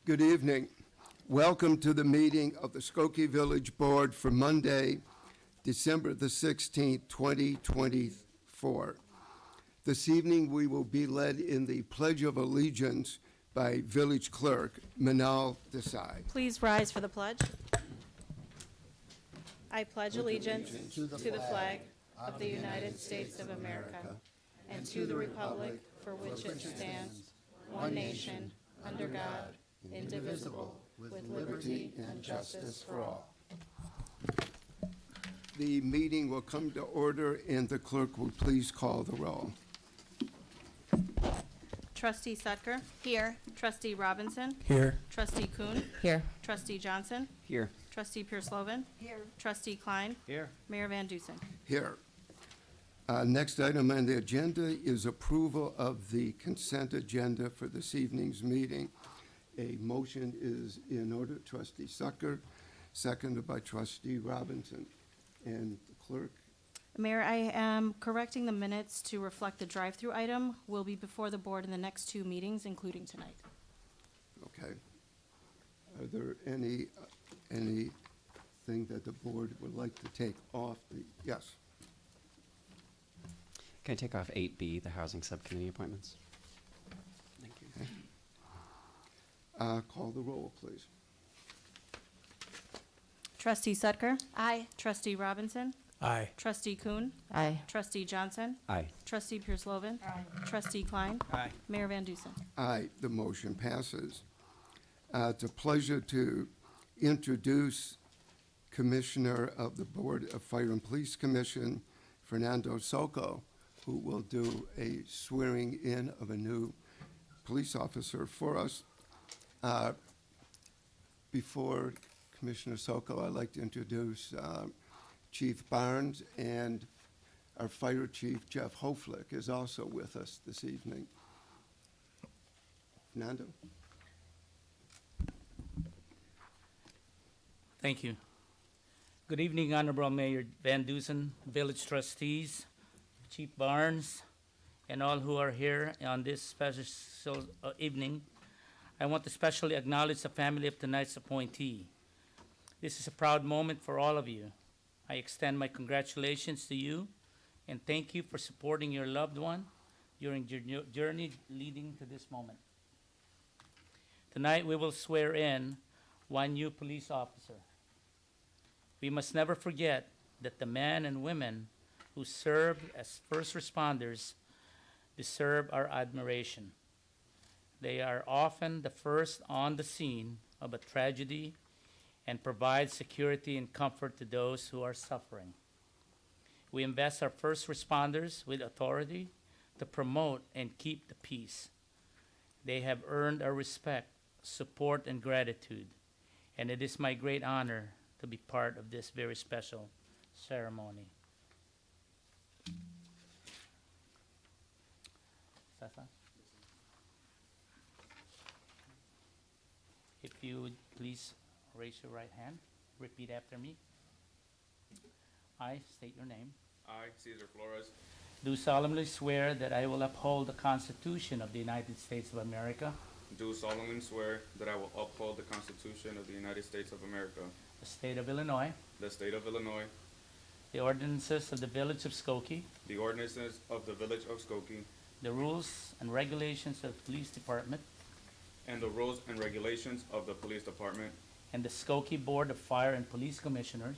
Good evening. Welcome to the meeting of the Skokie Village Board for Monday, December the 16th, 2024. This evening, we will be led in the Pledge of Allegiance by Village Clerk Manal Desai. Please rise for the pledge. I pledge allegiance to the flag of the United States of America and to the republic for which it stands, one nation, under God, indivisible, with liberty and justice for all. The meeting will come to order, and the clerk will please call the roll. Trustee Sutker. Here. Trustee Robinson. Here. Trustee Kuhn. Here. Trustee Johnson. Here. Trustee Pierce-Lovan. Here. Trustee Klein. Here. Mayor Van Dusen. Here. Next item on the agenda is approval of the consent agenda for this evening's meeting. A motion is in order. Trustee Sutker, seconded by Trustee Robinson. And the clerk. Mayor, I am correcting the minutes to reflect the drive-through item will be before the board in the next two meetings, including tonight. Okay. Are there anything that the board would like to take off the, yes? Can I take off 8B, the Housing Subcommittee appointments? Thank you. Okay. Call the roll, please. Trustee Sutker. Aye. Trustee Robinson. Aye. Trustee Kuhn. Aye. Trustee Johnson. Aye. Trustee Pierce-Lovan. Trustee Klein. Aye. Mayor Van Dusen. Aye, the motion passes. It's a pleasure to introduce Commissioner of the Board of Fire and Police Commission, Fernando Soco, who will do a swearing in of a new police officer for us. Before Commissioner Soco, I'd like to introduce Chief Barnes, and our Fire Chief, Jeff Hoflick, is also with us this evening. Fernando? Thank you. Good evening, Honorable Mayor Van Dusen, Village Trustees, Chief Barnes, and all who are here on this special evening. I want to especially acknowledge the family of tonight's appointee. This is a proud moment for all of you. I extend my congratulations to you and thank you for supporting your loved one during your journey leading to this moment. Tonight we will swear in one new police officer. We must never forget that the men and women who served as first responders deserve our admiration. They are often the first on the scene of a tragedy and provide security and comfort to those who are suffering. We invest our first responders with authority to promote and keep the peace. They have earned our respect, support, and gratitude, and it is my great honor to be part of this very special ceremony. Sasa? If you would please raise your right hand, repeat after me. I state your name. I, Cesar Flores, Do solemnly swear that I will uphold the Constitution of the United States of America, do solemnly swear that I will uphold the Constitution of the United States of America, the state of Illinois, the state of Illinois, the ordinances of the village of Skokie, the ordinances of the village of Skokie, the rules and regulations of the police department, and the rules and regulations of the police department, and the Skokie Board of Fire and Police Commissioners,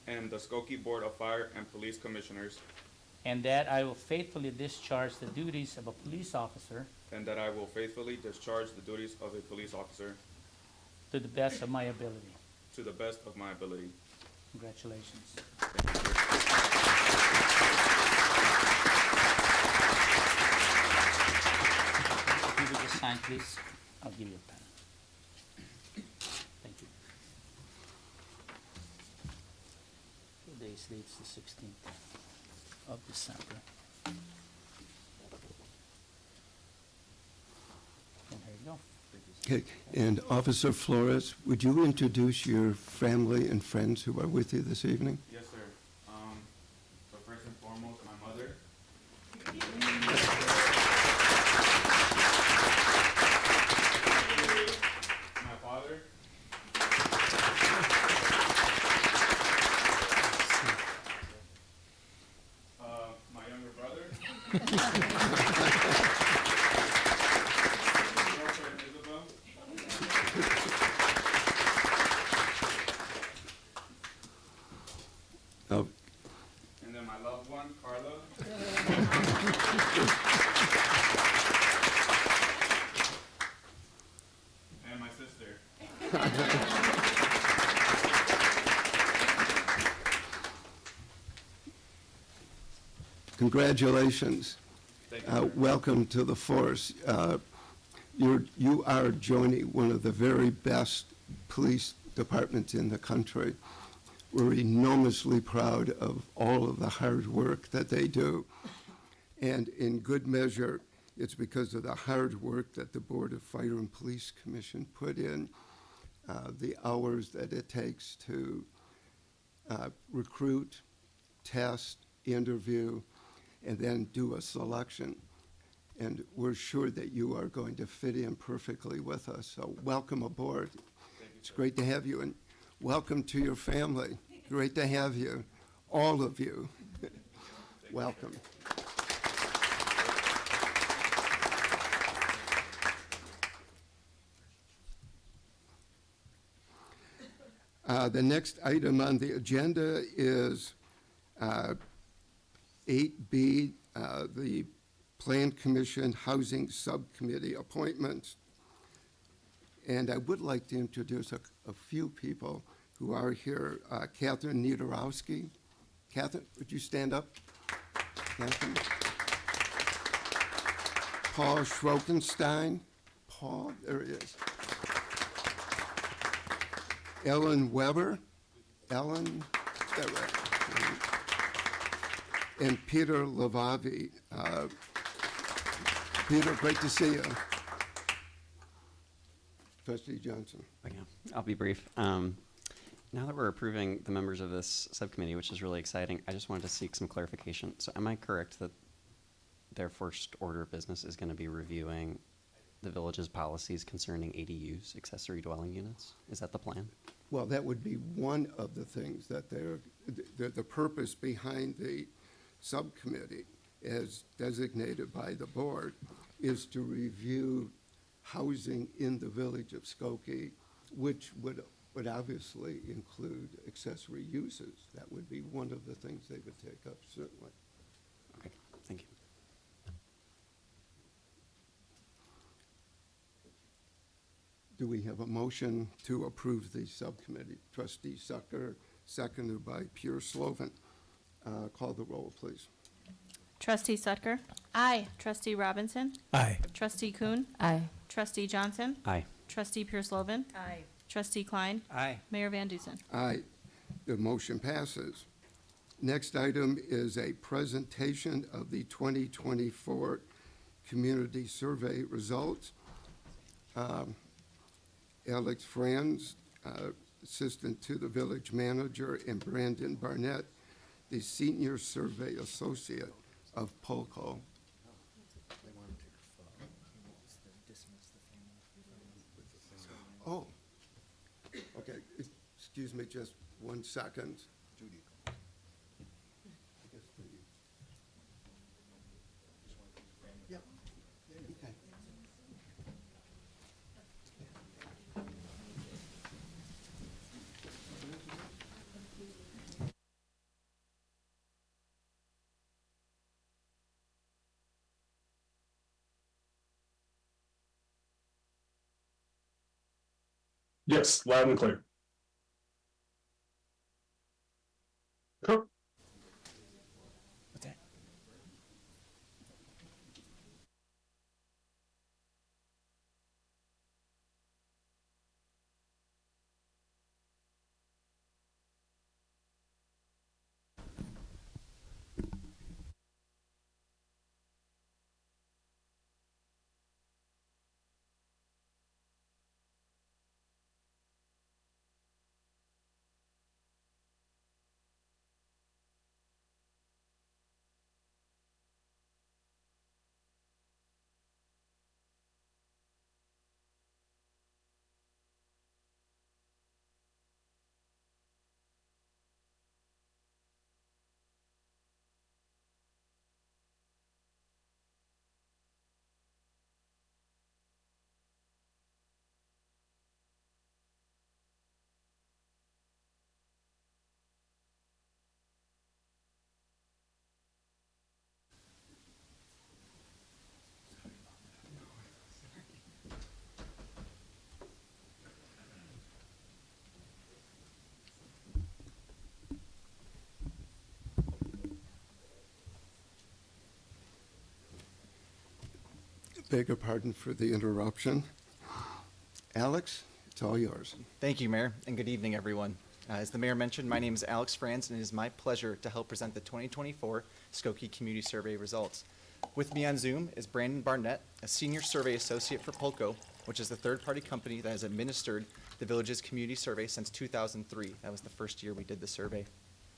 and the Skokie Board of Fire and Police Commissioners, and that I will faithfully discharge the duties of a police officer and that I will faithfully discharge the duties of a police officer to the best of my ability. to the best of my ability. Congratulations. If you would just sign, please, I'll give you a pen. Thank you. Today's date's the 16th of December. And here you go. Okay, and Officer Flores, would you introduce your family and friends who are with you this evening? Yes, sir. So first and foremost, my mother. Girlfriend Isabel. Oh, And then my loved one, Carla. And my sister. congratulations. Thank you. Welcome to the force. You are joining one of the very best police departments in the country. We're enormously proud of all of the hard work that they do. And in good measure, it's because of the hard work that the Board of Fire and Police Commission put in, the hours that it takes to recruit, test, interview, and then do a selection. And we're sure that you are going to fit in perfectly with us. So welcome aboard. It's great to have you, and welcome to your family. Great to have you, all of you. Welcome. The next item on the agenda is 8B, the Plan Commission Housing Subcommittee appointments. And I would like to introduce a few people who are here. Catherine Niederowski. Catherine, would you stand up? Catherine. Paul Schrokenstein. Paul, there he is. Ellen Weber. Ellen, is that right? And Peter Lavavi. Peter, great to see you. Trustee Johnson. Okay, I'll be brief. Now that we're approving the members of this subcommittee, which is really exciting, I just wanted to seek some clarification. So am I correct that their first order of business is going to be reviewing the village's policies concerning ADUs, accessory dwelling units? Is that the plan? Well, that would be one of the things that the purpose behind the subcommittee, as designated by the board, is to review housing in the village of Skokie, which would obviously include accessory uses. That would be one of the things they would take up, certainly. Okay, thank you. Do we have a motion to approve the subcommittee? Trustee Sucker, seconded by Pure Slovan. Call the roll, please. Trustee Sucker? Aye. Trustee Robinson? Aye. Trustee Kuhn? Aye. Trustee Johnson? Aye. Trustee Pure-Slovan? Aye. Trustee Klein? Aye. Mayor Van Dusen? Aye. The motion passes. Next item is a presentation of the 2024 Community Survey results. Alex Franz, Assistant to the Village Manager, and Brandon Barnett, the Senior Survey Associate of Polco. Oh, okay, excuse me just 1 second. Yep. Okay. Yes, loud and clear. Cool. Beg your pardon for the interruption. Alex, it's all yours. Thank you, Mayor, and good evening, everyone. As the Mayor mentioned, my name is Alex Franz, and it is my pleasure to help present the 2024 Skokie Community Survey results. With me on Zoom is Brandon Barnett, a Senior Survey Associate for Polko, which is the third-party company that has administered the village's community survey since 2003. That was the first year we did the survey.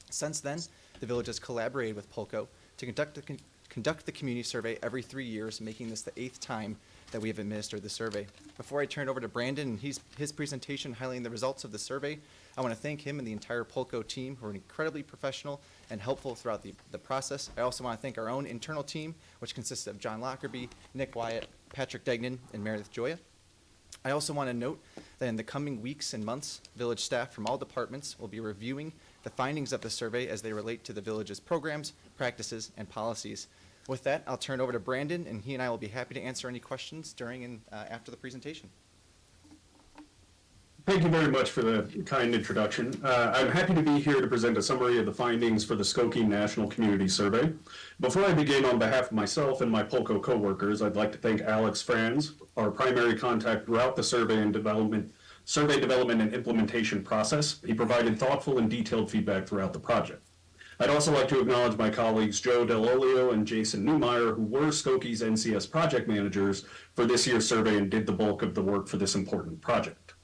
Since then, the village has collaborated with Polko to conduct the community survey every 3 years, making this the 8th time that we have administered the survey. Before I turn it over to Brandon and his presentation highlighting the results of the survey, I want to thank him and the entire Polko team who are incredibly professional and helpful throughout the process. I also want to thank our own internal team, which consists of John Lockerbie, Nick Wyatt, Patrick Degnan, and Meredith Joya. I also want to note that in the coming weeks and months, village staff from all departments will be reviewing the findings of the survey as they relate to the village's programs, practices, and policies. With that, I'll turn it over to Brandon, and he and I will be happy to answer any questions during and after the presentation. Thank you very much for the kind introduction. I'm happy to be here to present a summary of the findings for the Skokie National Community Survey. Before I begin, on behalf of myself and my Polko coworkers, I'd like to thank Alex Franz, our primary contact throughout the survey development and implementation process. He provided thoughtful and detailed feedback throughout the project. I'd also like to acknowledge my colleagues Joe Delolio and Jason Newmeyer, who were Skokie's NCS project managers for this year's survey and did the bulk of the work for this important project.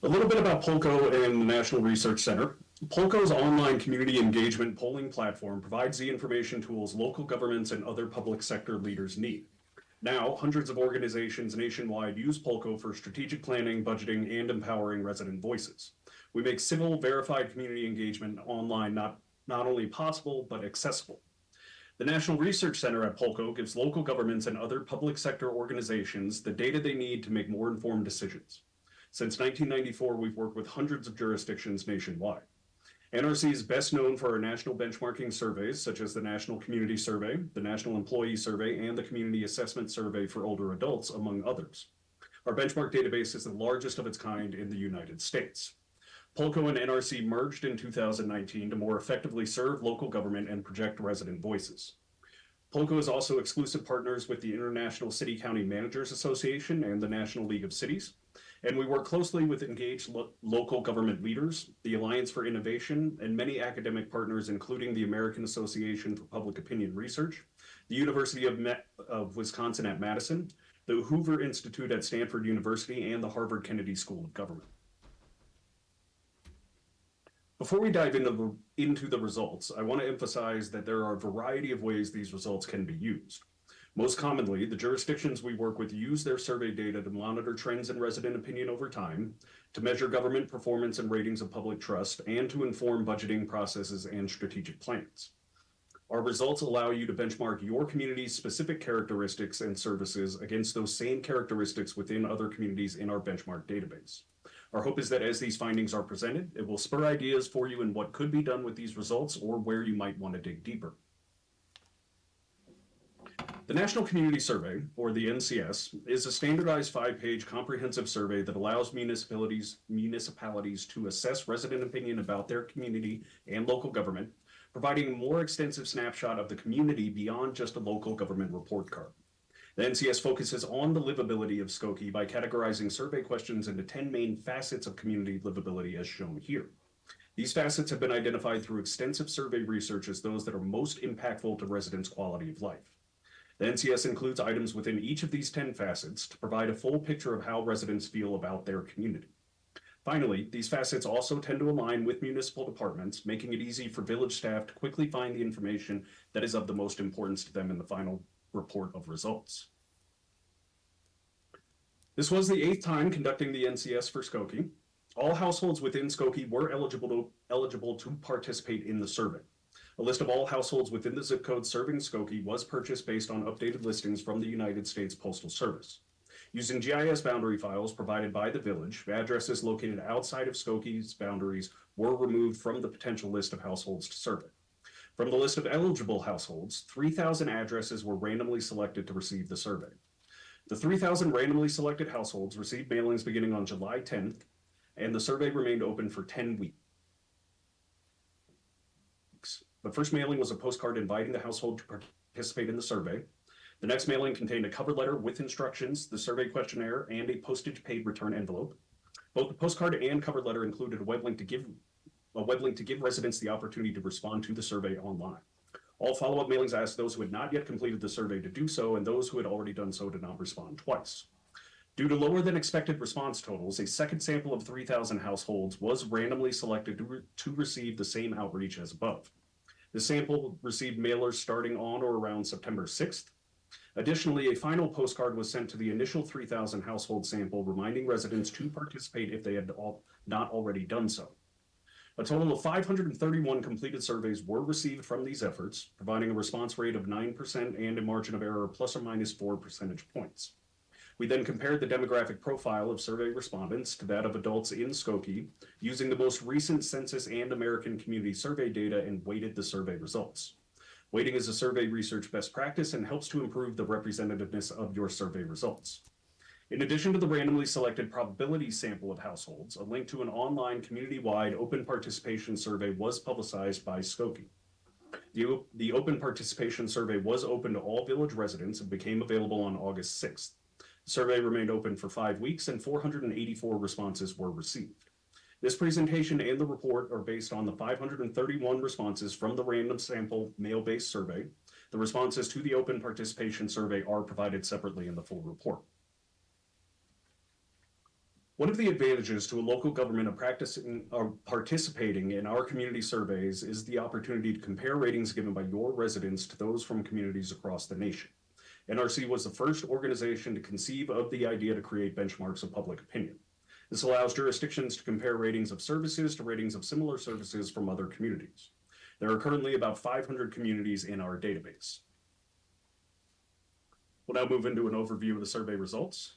A little bit about Polko and the National Research Center. Polko's online community engagement polling platform provides the information tools local governments and other public sector leaders need. Now, hundreds of organizations nationwide use Polko for strategic planning, budgeting, and empowering resident voices. We make civil, verified community engagement online not only possible, but accessible. The National Research Center at Polko gives local governments and other public sector organizations the data they need to make more informed decisions. Since 1994, we've worked with hundreds of jurisdictions nationwide. NRC is best known for our national benchmarking surveys, such as the National Community Survey, the National Employee Survey, and the Community Assessment Survey for older adults, among others. Our benchmark database is the largest of its kind in the United States. Polko and NRC merged in 2019 to more effectively serve local government and project resident voices. Polko is also exclusive partners with the International City County Managers Association and the National League of Cities. And we work closely with engaged local government leaders, the Alliance for Innovation, and many academic partners, including the American Association for Public Opinion Research, the University of Wisconsin at Madison, the Hoover Institute at Stanford University, and the Harvard Kennedy School of Government. Before we dive into the results, I want to emphasize that there are a variety of ways these results can be used. Most commonly, the jurisdictions we work with use their survey data to monitor trends in resident opinion over time, to measure government performance and ratings of public trust, and to inform budgeting processes and strategic plans. Our results allow you to benchmark your community's specific characteristics and services against those same characteristics within other communities in our benchmark database. Our hope is that as these findings are presented, it will spur ideas for you in what could be done with these results or where you might want to dig deeper. The National Community Survey, or the NCS, is a standardized 5-page comprehensive survey that allows municipalities to assess resident opinion about their community and local government, providing a more extensive snapshot of the community beyond just a local government report card. The NCS focuses on the livability of Skokie by categorizing survey questions into 10 main facets of community livability as shown here. These facets have been identified through extensive survey research as those that are most impactful to residents' quality of life. The NCS includes items within each of these 10 facets to provide a full picture of how residents feel about their community. Finally, these facets also tend to align with municipal departments, making it easy for village staff to quickly find the information that is of the most importance to them in the final report of results. This was the 8th time conducting the NCS for Skokie. All households within Skokie were eligible to participate in the survey. A list of all households within the zip code serving Skokie was purchased based on updated listings from the United States Postal Service. Using GIS boundary files provided by the village, addresses located outside of Skokie's boundaries were removed from the potential list of households to survey. From the list of eligible households, 3,000 addresses were randomly selected to receive the survey. The 3,000 randomly selected households received mailings beginning on July 10th, and the survey remained open for 10 weeks. The first mailing was a postcard inviting the household to participate in the survey. The next mailing contained a cover letter with instructions, the survey questionnaire, and a postage-paid return envelope. Both the postcard and cover letter included a web link to give residents the opportunity to respond to the survey online. All follow-up mailings asked those who had not yet completed the survey to do so, and those who had already done so did not respond twice. Due to lower than expected response totals, a second sample of 3,000 households was randomly selected to receive the same outreach as above. The sample received mailers starting on or around September 6th. Additionally, a final postcard was sent to the initial 3,000 household sample, reminding residents to participate if they had not already done so. A total of 531 completed surveys were received from these efforts, providing a response rate of 9% and a margin of error plus or minus 4 percentage points. We then compared the demographic profile of survey respondents to that of adults in Skokie using the most recent Census and American Community Survey data and weighted the survey results. Weighting is a survey research best practice and helps to improve the representativeness of your survey results. In addition to the randomly selected probability sample of households, a link to an online community-wide open participation survey was publicized by Skokie. The open participation survey was open to all village residents and became available on August 6th. The survey remained open for 5 weeks and 484 responses were received. This presentation and the report are based on the 531 responses from the random sample mail-based survey. The responses to the open participation survey are provided separately in the full report. One of the advantages to a local government of participating in our community surveys is the opportunity to compare ratings given by your residents to those from communities across the nation. NRC was the first organization to conceive of the idea to create benchmarks of public opinion. This allows jurisdictions to compare ratings of services to ratings of similar services from other communities. There are currently about 500 communities in our database. We'll now move into an overview of the survey results.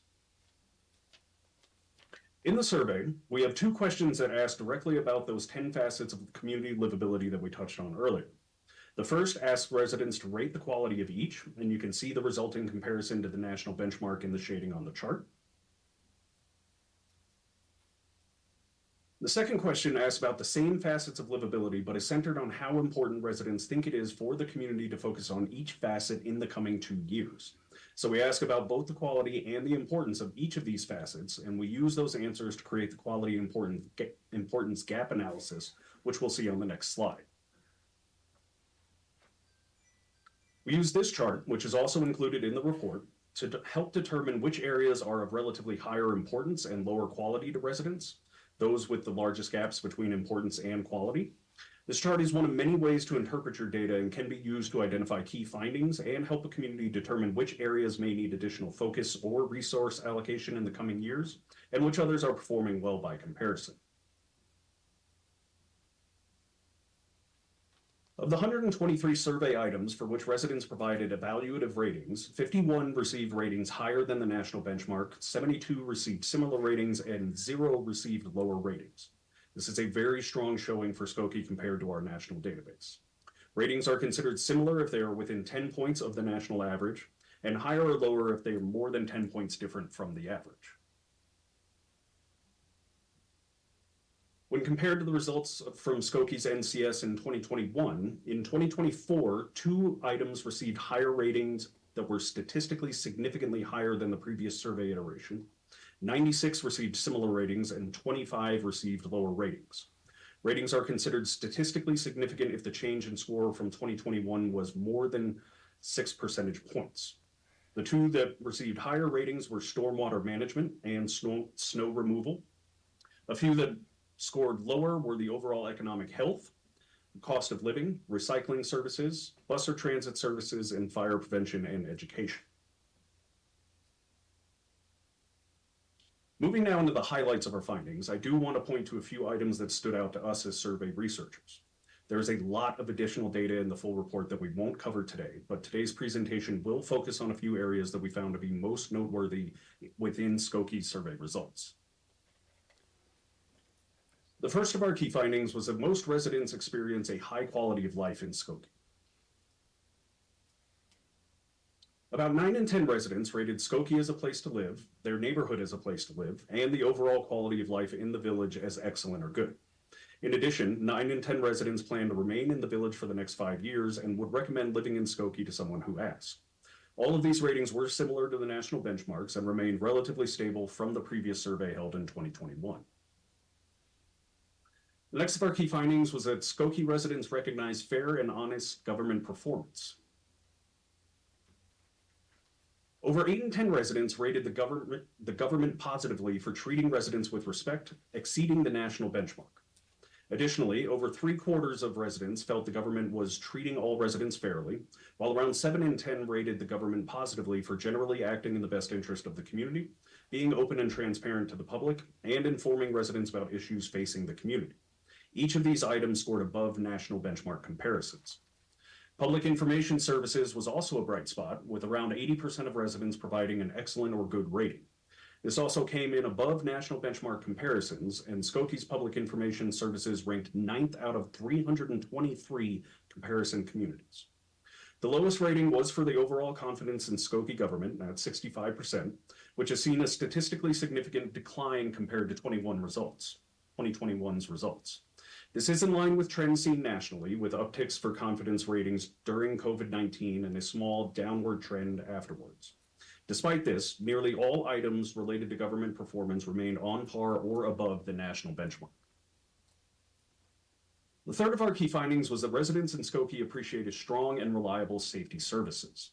In the survey, we have 2 questions that ask directly about those 10 facets of community livability that we touched on earlier. The first asks residents to rate the quality of each, and you can see the resulting comparison to the national benchmark in the shading on the chart. The second question asks about the same facets of livability, but is centered on how important residents think it is for the community to focus on each facet in the coming 2 years. So we ask about both the quality and the importance of each of these facets, and we use those answers to create the quality and importance gap analysis, which we'll see on the next slide. We use this chart, which is also included in the report, to help determine which areas are of relatively higher importance and lower quality to residents, those with the largest gaps between importance and quality. This chart is one of many ways to interpret your data and can be used to identify key findings and help a community determine which areas may need additional focus or resource allocation in the coming years, and which others are performing well by comparison. Of the 123 survey items for which residents provided evaluative ratings, 51 received ratings higher than the national benchmark, 72 received similar ratings, and 0 received lower ratings. This is a very strong showing for Skokie compared to our national database. Ratings are considered similar if they are within 10 points of the national average, and higher or lower if they are more than 10 points different from the average. When compared to the results from Skokie's NCS in 2021, in 2024, 2 items received higher ratings that were statistically significantly higher than the previous survey iteration. 96 received similar ratings and 25 received lower ratings. Ratings are considered statistically significant if the change in score from 2021 was more than 6 percentage points. The 2 that received higher ratings were stormwater management and snow removal. A few that scored lower were the overall economic health, cost of living, recycling services, bus or transit services, and fire prevention and education. Moving now into the highlights of our findings, I do want to point to a few items that stood out to us as survey researchers. There is a lot of additional data in the full report that we won't cover today, but today's presentation will focus on a few areas that we found to be most noteworthy within Skokie's survey results. The first of our key findings was that most residents experience a high quality of life in Skokie. About 9 in 10 residents rated Skokie as a place to live, their neighborhood as a place to live, and the overall quality of life in the village as excellent or good. In addition, 9 in 10 residents plan to remain in the village for the next 5 years and would recommend living in Skokie to someone who asks. All of these ratings were similar to the national benchmarks and remained relatively stable from the previous survey held in 2021. The next of our key findings was that Skokie residents recognize fair and honest government performance. Over 8 in 10 residents rated the government positively for treating residents with respect, exceeding the national benchmark. Additionally, over 3/4 of residents felt the government was treating all residents fairly, while around 7 in 10 rated the government positively for generally acting in the best interest of the community, being open and transparent to the public, and informing residents about issues facing the community. Each of these items scored above national benchmark comparisons. Public information services was also a bright spot, with around 80% of residents providing an excellent or good rating. This also came in above national benchmark comparisons, and Skokie's public information services ranked 9th out of 323 comparison communities. The lowest rating was for the overall confidence in Skokie government at 65%, which has seen a statistically significant decline compared to 2021's results. This is in line with trends seen nationally, with upticks for confidence ratings during COVID-19 and a small downward trend afterwards. Despite this, nearly all items related to government performance remained on par or above the national benchmark. The third of our key findings was that residents in Skokie appreciated strong and reliable safety services.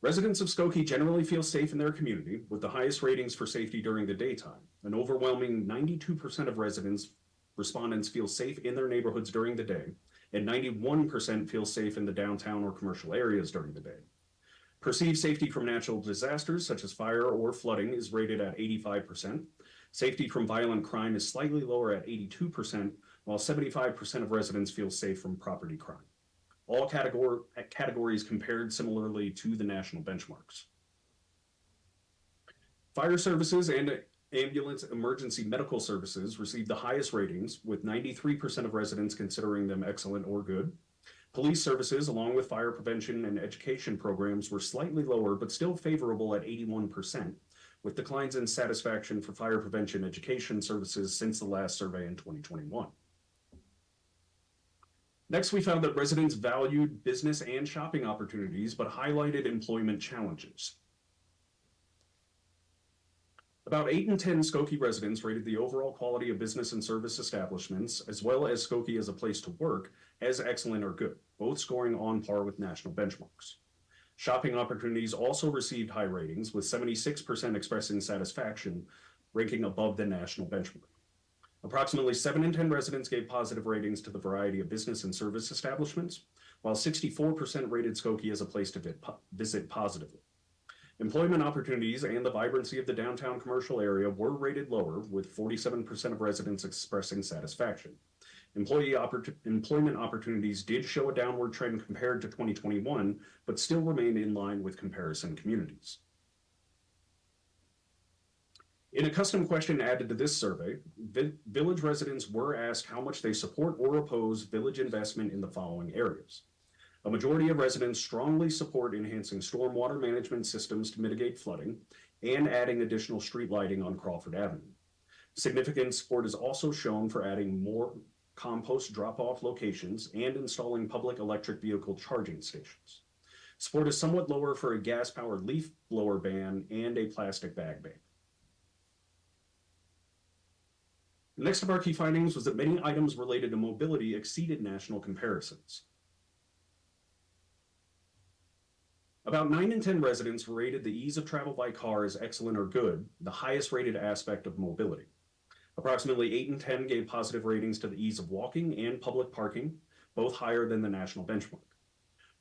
Residents of Skokie generally feel safe in their community, with the highest ratings for safety during the daytime. An overwhelming 92% of respondents feel safe in their neighborhoods during the day, and 91% feel safe in the downtown or commercial areas during the day. Perceived safety from natural disasters, such as fire or flooding, is rated at 85%. Safety from violent crime is slightly lower at 82%, while 75% of residents feel safe from property crime. All categories compared similarly to the national benchmarks. Fire services and ambulance emergency medical services received the highest ratings, with 93% of residents considering them excellent or good. Police services, along with fire prevention and education programs, were slightly lower but still favorable at 81%, with declines in satisfaction for fire prevention education services since the last survey in 2021. Next, we found that residents valued business and shopping opportunities, but highlighted employment challenges. About 8 in 10 Skokie residents rated the overall quality of business and service establishments, as well as Skokie as a place to work, as excellent or good, both scoring on par with national benchmarks. Shopping opportunities also received high ratings, with 76% expressing satisfaction, ranking above the national benchmark. Approximately 7 in 10 residents gave positive ratings to the variety of business and service establishments, while 64% rated Skokie as a place to visit positively. Employment opportunities and the vibrancy of the downtown commercial area were rated lower, with 47% of residents expressing satisfaction. Employment opportunities did show a downward trend compared to 2021, but still remained in line with comparison communities. In a custom question added to this survey, village residents were asked how much they support or oppose village investment in the following areas. A majority of residents strongly support enhancing stormwater management systems to mitigate flooding and adding additional street lighting on Crawford Avenue. Significant support is also shown for adding more compost drop-off locations and installing public electric vehicle charging stations. Support is somewhat lower for a gas-powered leaf blower ban and a plastic bag ban. The next of our key findings was that many items related to mobility exceeded national comparisons. About 9 in 10 residents rated the ease of travel by car as excellent or good, the highest rated aspect of mobility. Approximately 8 in 10 gave positive ratings to the ease of walking and public parking, both higher than the national benchmark.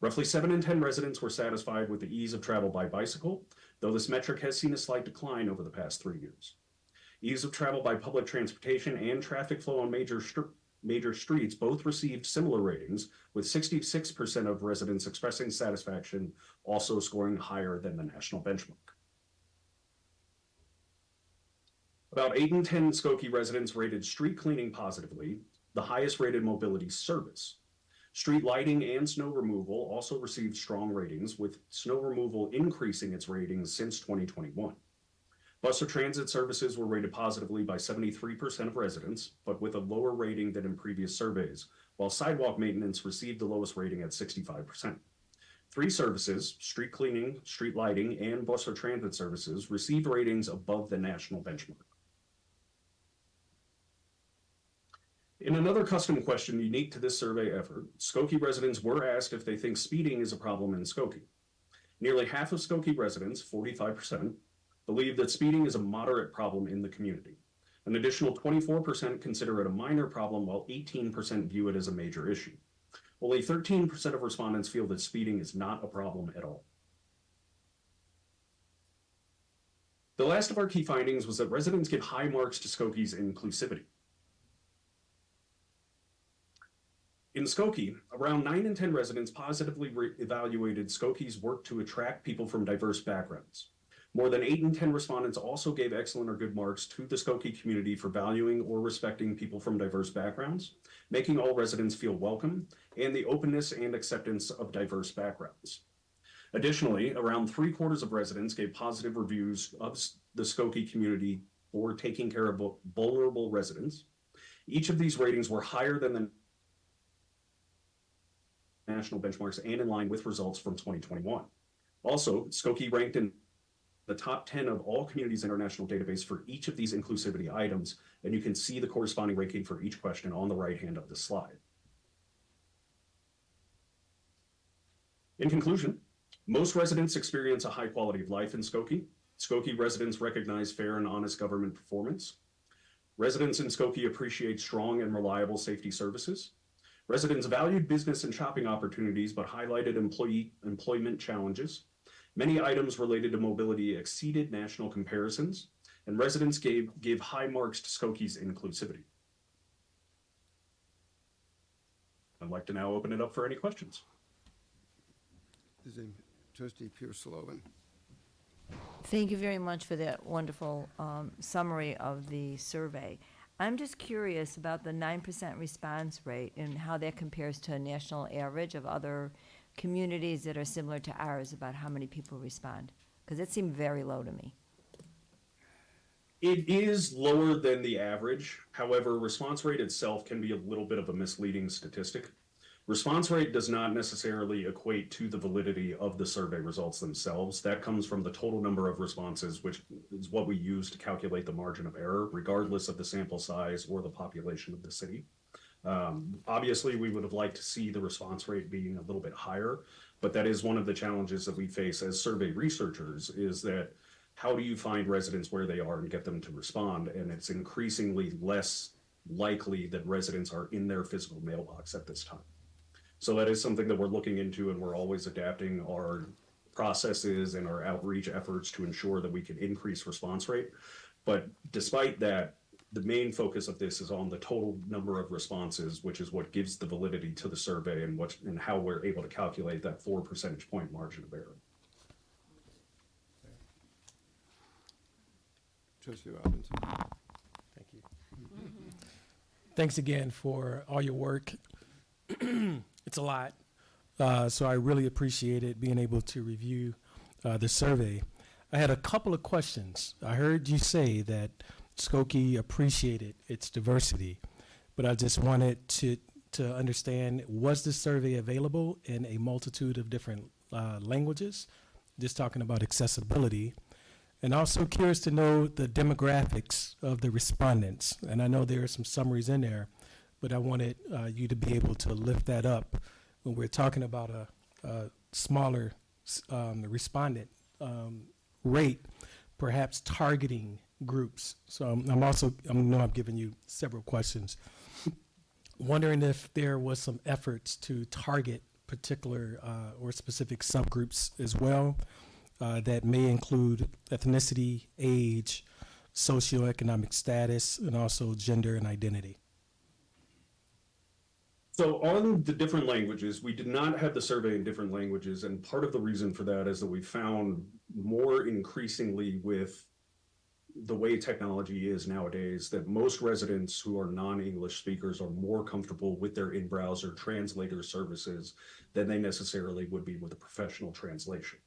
Roughly 7 in 10 residents were satisfied with the ease of travel by bicycle, though this metric has seen a slight decline over the past 3 years. Ease of travel by public transportation and traffic flow on major streets both received similar ratings, with 66% of residents expressing satisfaction, also scoring higher than the national benchmark. About 8 in 10 Skokie residents rated street cleaning positively, the highest rated mobility service. Street lighting and snow removal also received strong ratings, with snow removal increasing its ratings since 2021. Bus or transit services were rated positively by 73% of residents, but with a lower rating than in previous surveys, while sidewalk maintenance received the lowest rating at 65%. 3 services, street cleaning, street lighting, and bus or transit services, received ratings above the national benchmark. In another custom question unique to this survey effort, Skokie residents were asked if they think speeding is a problem in Skokie. Nearly half of Skokie residents, 45%, believe that speeding is a moderate problem in the community. An additional 24% consider it a minor problem, while 18% view it as a major issue. Only 13% of respondents feel that speeding is not a problem at all. The last of our key findings was that residents give high marks to Skokie's inclusivity. In Skokie, around 9 in 10 residents positively evaluated Skokie's work to attract people from diverse backgrounds. More than 8 in 10 respondents also gave excellent or good marks to the Skokie community for valuing or respecting people from diverse backgrounds, making all residents feel welcome, and the openness and acceptance of diverse backgrounds. Additionally, around 3/4 of residents gave positive reviews of the Skokie community for taking care of vulnerable residents. Each of these ratings were higher than the national benchmarks and in line with results from 2021. Also, Skokie ranked in the top 10 of all communities international database for each of these inclusivity items, and you can see the corresponding ranking for each question on the right hand of the slide. In conclusion, most residents experience a high quality of life in Skokie. Skokie residents recognize fair and honest government performance. Residents in Skokie appreciate strong and reliable safety services. Residents valued business and shopping opportunities, but highlighted employment challenges. Many items related to mobility exceeded national comparisons, and residents gave high marks to Skokie's inclusivity. I'd like to now open it up for any questions. Trustee Pierce-Slovan. Thank you very much for that wonderful summary of the survey. I'm just curious about the 9% response rate and how that compares to a national average of other communities that are similar to ours about how many people respond, because it seemed very low to me. It is lower than the average. However, response rate itself can be a little bit of a misleading statistic. Response rate does not necessarily equate to the validity of the survey results themselves. That comes from the total number of responses, which is what we use to calculate the margin of error, regardless of the sample size or the population of the city. Obviously, we would have liked to see the response rate being a little bit higher, but that is one of the challenges that we face as survey researchers, is that how do you find residents where they are and get them to respond? And it's increasingly less likely that residents are in their physical mailbox at this time. So that is something that we're looking into, and we're always adapting our processes and our outreach efforts to ensure that we can increase response rate. But despite that, the main focus of this is on the total number of responses, which is what gives the validity to the survey and how we're able to calculate that 4 percentage point margin of error. Trustee Robinson. Thank you. Thanks again for all your work. It's a lot, so I really appreciated being able to review the survey. I had a couple of questions. I heard you say that Skokie appreciated its diversity, but I just wanted to understand, was the survey available in a multitude of different languages? Just talking about accessibility. And also curious to know the demographics of the respondents. And I know there are some summaries in there, but I wanted you to be able to lift that up when we're talking about a smaller respondent rate, perhaps targeting groups. So I'm giving you several questions. Wondering if there was some efforts to target particular or specific subgroups as well that may include ethnicity, age, socioeconomic status, and also gender and identity. So on the different languages, we did not have the survey in different languages, and part of the reason for that is that we found more increasingly with the way technology is nowadays that most residents who are non-English speakers are more comfortable with their in-browser translator services than they necessarily would be with a professional translation.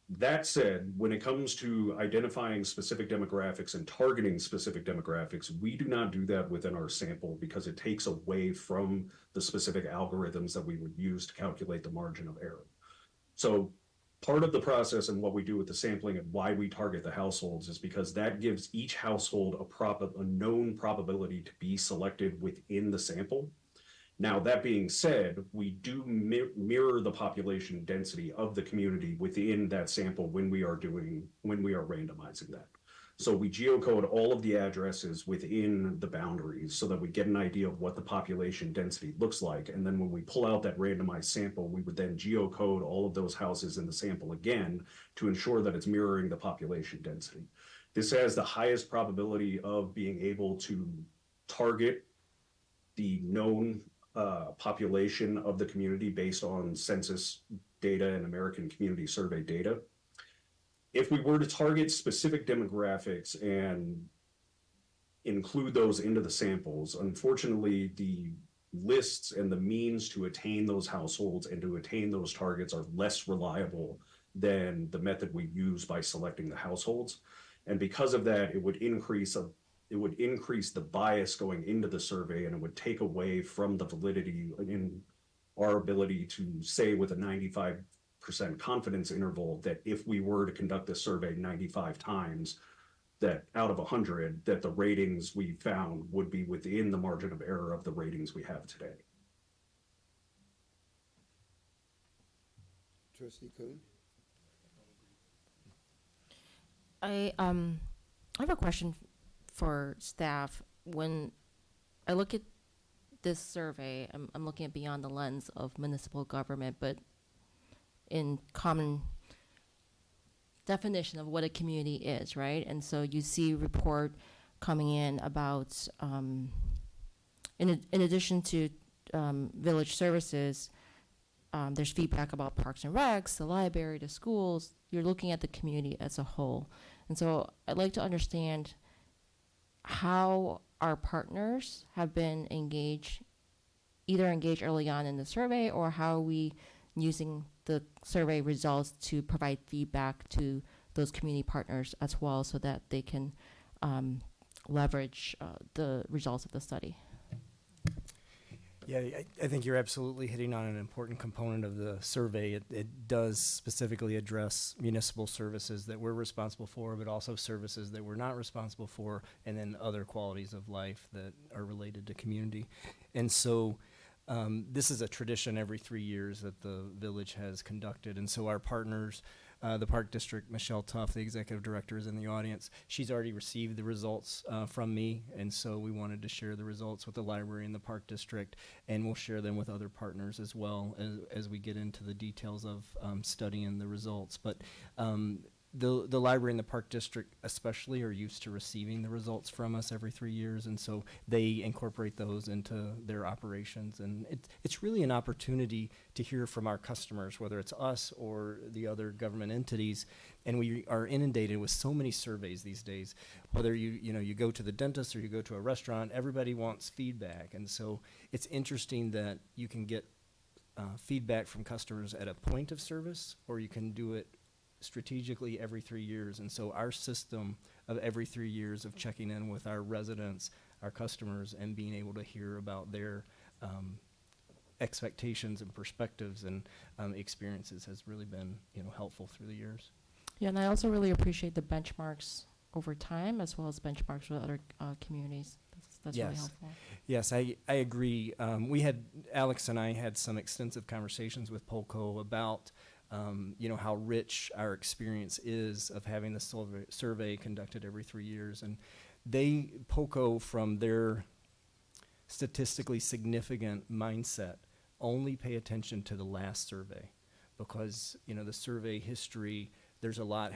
That said, when it comes to identifying specific demographics and targeting specific demographics, we do not do that within our sample because it takes away from the specific algorithms that we would use to calculate the margin of error. So part of the process and what we do with the sampling and why we target the households is because that gives each household a known probability to be selected within the sample. Now, that being said, we do mirror the population density of the community within that sample when we are randomizing that. So we geocode all of the addresses within the boundaries so that we get an idea of what the population density looks like. And then when we pull out that randomized sample, we would then geocode all of those houses in the sample again to ensure that it's mirroring the population density. This has the highest probability of being able to target the known population of the community based on census data and American Community Survey data. If we were to target specific demographics and include those into the samples, unfortunately, the lists and the means to attain those households and to attain those targets are less reliable than the method we use by selecting the households. And because of that, it would increase the bias going into the survey, and it would take away from the validity in our ability to say with a 95% confidence interval that if we were to conduct this survey 95 times, that out of 100, that the ratings we found would be within the margin of error of the ratings we have today. Trustee Kuhn? I have a question for staff. When I look at this survey, I'm looking at beyond the lens of municipal government, but in common definition of what a community is, right? And so you see a report coming in about, in addition to village services, there's feedback about parks and recs, the library, the schools. You're looking at the community as a whole. And so I'd like to understand how our partners have been engaged early on in the survey, or how are we using the survey results to provide feedback to those community partners as well so that they can leverage the results of the study. Yeah, I think you're absolutely hitting on an important component of the survey. It does specifically address municipal services that we're responsible for, but also services that we're not responsible for, and then other qualities of life that are related to community. And so this is a tradition every 3 years that the village has conducted. And so our partners, the Park District, Michelle Tuff, the executive director, is in the audience. She's already received the results from me, and so we wanted to share the results with the library and the Park District, and we'll share them with other partners as well as we get into the details of studying the results. But the library and the Park District especially are used to receiving the results from us every 3 years, and so they incorporate those into their operations. And it's really an opportunity to hear from our customers, whether it's us or the other government entities. And we are inundated with so many surveys these days. Whether you go to the dentist or you go to a restaurant, everybody wants feedback. And so it's interesting that you can get feedback from customers at a point of service, or you can do it strategically every 3 years. And so our system of every 3 years of checking in with our residents, our customers, and being able to hear about their expectations and perspectives and experiences has really been helpful through the years. Yeah, and I also really appreciate the benchmarks over time, as well as benchmarks with other communities. That's really Yes. helpful. Yes, I agree. Alex and I had some extensive conversations with Polco about how rich our experience is of having the survey conducted every 3 years. And Polco, from their statistically significant mindset, only pay attention to the last survey, because the survey history, there's a lot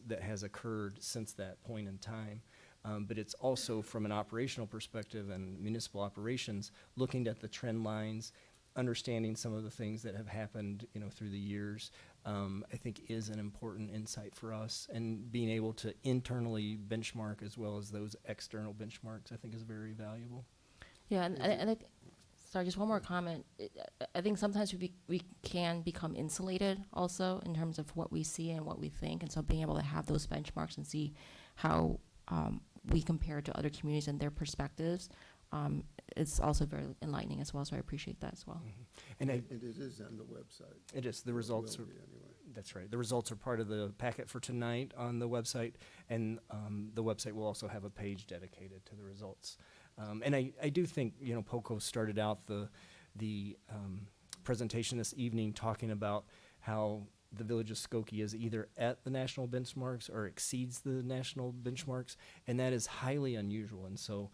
that has occurred since that point in time. But it's also, from an operational perspective and municipal operations, looking at the trend lines, understanding some of the things that have happened through the years, I think is an important insight for us. And being able to internally benchmark as well as those external benchmarks, I think, is very valuable. Yeah, and Sorry, just one more comment. I think sometimes we can become insulated also in terms of what we see and what we think. And so being able to have those benchmarks and see how we compare to other communities and their perspectives, it's also very enlightening as well. So I appreciate that as well. And And it is on the website. it is, the results Will are, be anyway. that's right. The results are part of the packet for tonight on the website, and the website will also have a page dedicated to the results. And I do think, you know, POCO started out the presentation this evening talking about how the village of Skokie is either at the national benchmarks or exceeds the national benchmarks, and that is highly unusual. And so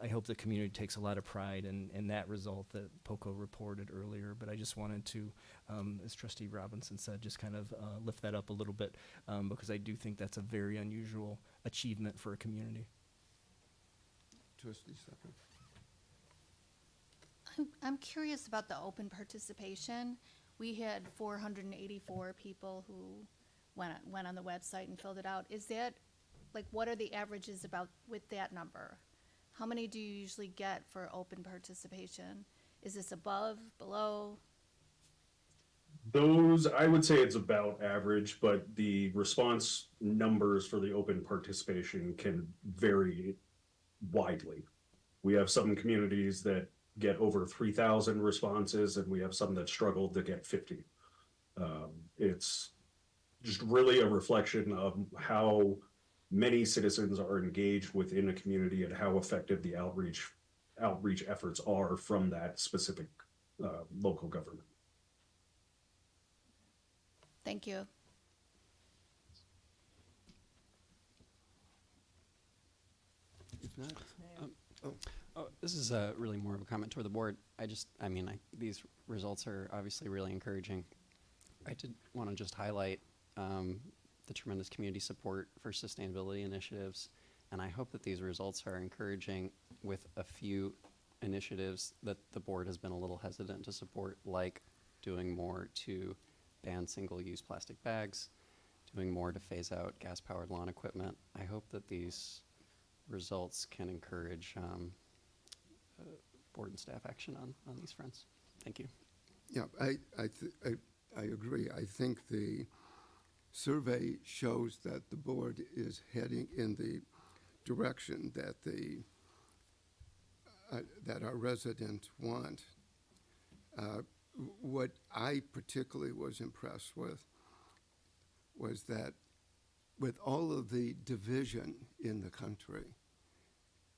I hope the community takes a lot of pride in that result that POCO reported earlier. But I just wanted to, as Trustee Robinson said, just kind of lift that up a little bit, because I do think that's a very unusual achievement for a community. Trustee Sucker. I'm curious about the open participation. We had 484 people who went on the website and filled it out. Is that, like, what are the averages about with that number? How many do you usually get for open participation? Is this above, below? Those, I would say it's about average, but the response numbers for the open participation can vary widely. We have some communities that get over 3,000 responses, and we have some that struggle to get 50. It's just really a reflection of how many citizens are engaged within a community and how effective the outreach efforts are from that specific local government. Thank you. If not, Oh, this is really more of a comment toward the board. These results are obviously really encouraging. I did want to just highlight the tremendous community support for sustainability initiatives, and I hope that these results are encouraging with a few initiatives that the board has been a little hesitant to support, like doing more to ban single-use plastic bags, doing more to phase out gas-powered lawn equipment. I hope that these results can encourage board and staff action on these fronts. Thank you. yeah, I agree. I think the survey shows that the board is heading in the direction that that our residents want. What I particularly was impressed with was that with all of the division in the country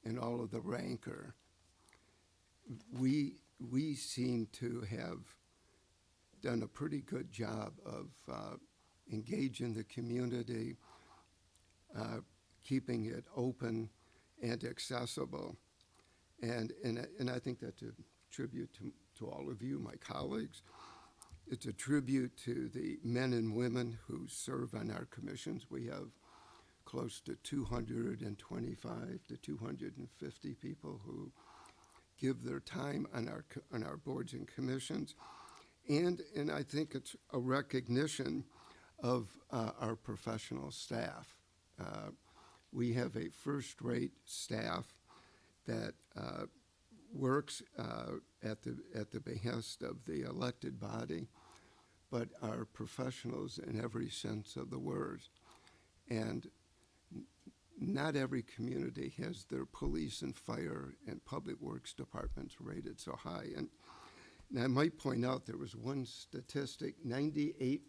and all of the rancor, we seem to have done a pretty good job of engaging the community, keeping it open and accessible. And I think that's a tribute to all of you, my colleagues. It's a tribute to the men and women who serve on our commissions. We have close to 225 to 250 people who give their time on our boards and commissions. And I think it's a recognition of our professional staff. We have a first-rate staff that works at the behest of the elected body, but are professionals in every sense of the word. And not every community has their police and fire and public works departments rated so high. And I might point out there was one statistic, 98%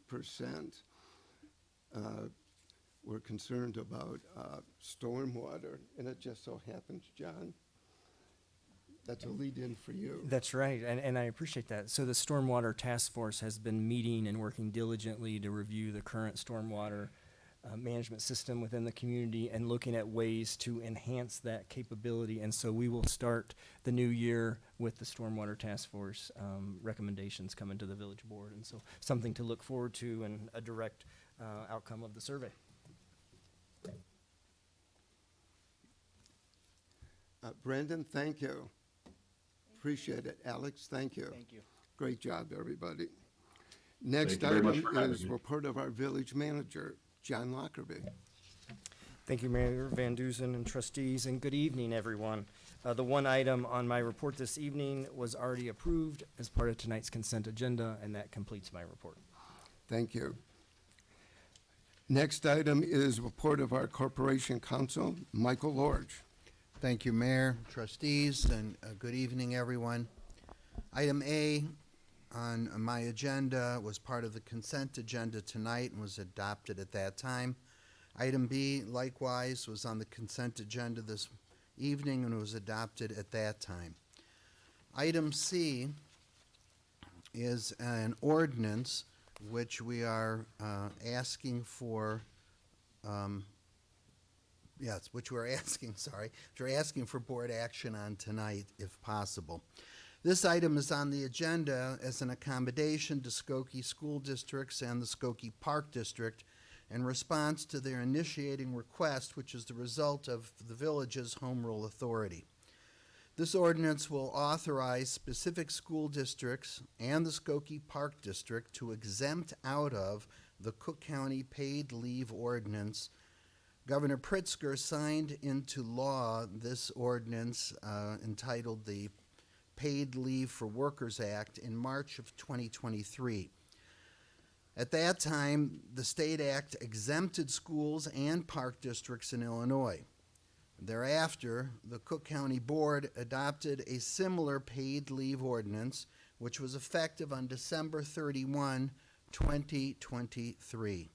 were concerned about stormwater, and it just so happens, John, that's a lead-in for you. That's right, and I appreciate that. So the Stormwater Task Force has been meeting and working diligently to review the current stormwater management system within the community and looking at ways to enhance that capability. And so we will start the new year with the Stormwater Task Force recommendations coming to the village board. And so something to look forward to and a direct outcome of the survey. Brandon, thank you. Appreciate it. Alex, thank you. Thank you. Great job, everybody. Next Thank you very much item for having is me. report of our village manager, John Lockerbie. Thank you, Mayor Van Duzen and trustees, and good evening, everyone. The one item on my report this evening was already approved as part of tonight's consent agenda, and that completes my report. Thank you. Next item is report of our corporation counsel, Michael Lorge. Thank you, Mayor, trustees, and good evening, everyone. Item A on my agenda was part of the consent agenda tonight and was adopted at that time. Item B, likewise, was on the consent agenda this evening and was adopted at that time. Item C is an ordinance which we are asking for, which we're asking for board action on tonight if possible. This item is on the agenda as an accommodation to Skokie School Districts and the Skokie Park District in response to their initiating request, which is the result of the village's home rule authority. This ordinance will authorize specific school districts and the Skokie Park District to exempt out of the Cook County Paid Leave Ordinance. Governor Pritzker signed into law this ordinance entitled the Paid Leave for Workers Act in March of 2023. At that time, the state act exempted schools and park districts in Illinois. Thereafter, the Cook County Board adopted a similar paid leave ordinance, which was effective on December 31, 2023.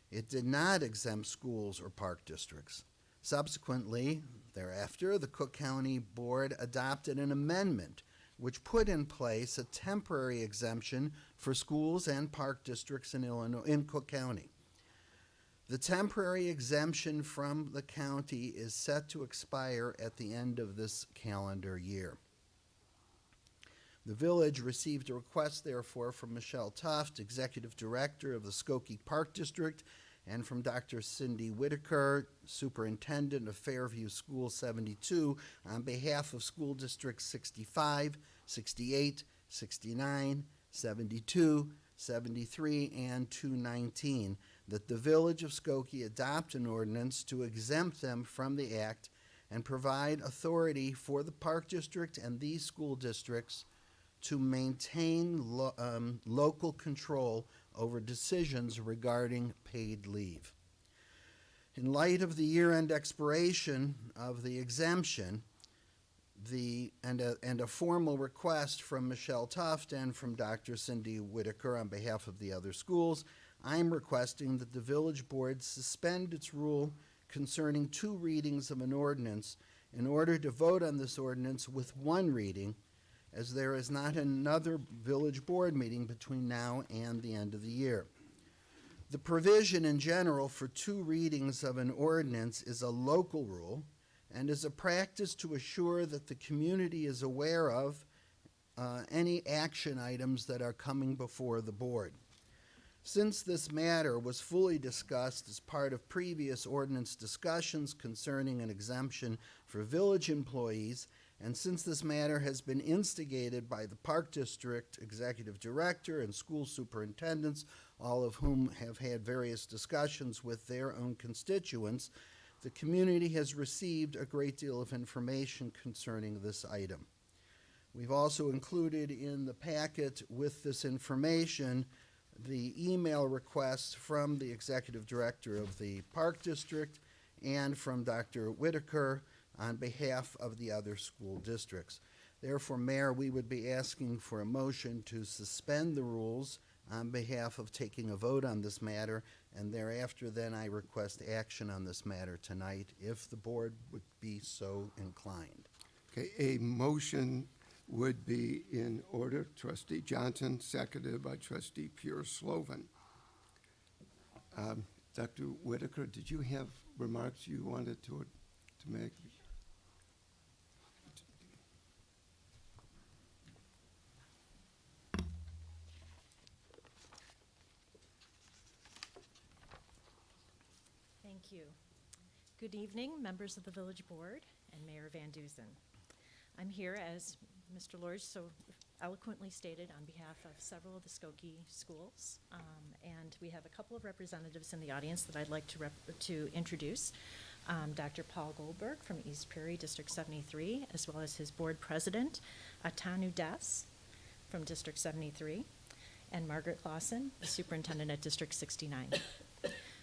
It did not exempt schools or park districts. Subsequently, thereafter, the Cook County Board adopted an amendment which put in place a temporary exemption for schools and park districts in Illinois, in Cook County. The temporary exemption from the county is set to expire at the end of this calendar year. The village received a request, therefore, from Michelle Tuft, Executive Director of the Skokie Park District, and from Dr. Cindy Whitaker, Superintendent of Fairview School 72, on behalf of School Districts 65, 68, 69, 72, 73, and 219, that the Village of Skokie adopt an ordinance to exempt them from the act and provide authority for the Park District and these school districts to maintain local control over decisions regarding paid leave. In light of the year-end expiration of the exemption, and a formal request from Michelle Tuft and from Dr. Cindy Whitaker on behalf of the other schools, I'm requesting that the village board suspend its rule concerning 2 readings of an ordinance in order to vote on this ordinance with 1 reading, as there is not another village board meeting between now and the end of the year. The provision in general for 2 readings of an ordinance is a local rule and is a practice to assure that the community is aware of any action items that are coming before the board. Since this matter was fully discussed as part of previous ordinance discussions concerning an exemption for village employees, and since this matter has been instigated by the Park District Executive Director and school superintendents, all of whom have had various discussions with their own constituents, the community has received a great deal of information concerning this item. We've also included in the packet with this information the email requests from the Executive Director of the Park District and from Dr. Whitaker on behalf of the other school districts. Therefore, Mayor, we would be asking for a motion to suspend the rules on behalf of taking a vote on this matter, and thereafter then I request action on this matter tonight if the board would be so inclined. Okay, a motion would be in order. Trustee Johnson, seconded by Trustee Pure Slovan. Dr. Whitaker, did you have remarks you wanted to make? Thank you. Good evening, members of the Village Board and Mayor Van Duzen. I'm here, as Mr. Lorge so eloquently stated on behalf of several of the Skokie schools. And we have a couple of representatives in the audience that I'd like to introduce. Dr. Paul Goldberg from East Prairie District 73, as well as his board president, Atanu Das from District 73, and Margaret Clausen, the superintendent at District 69.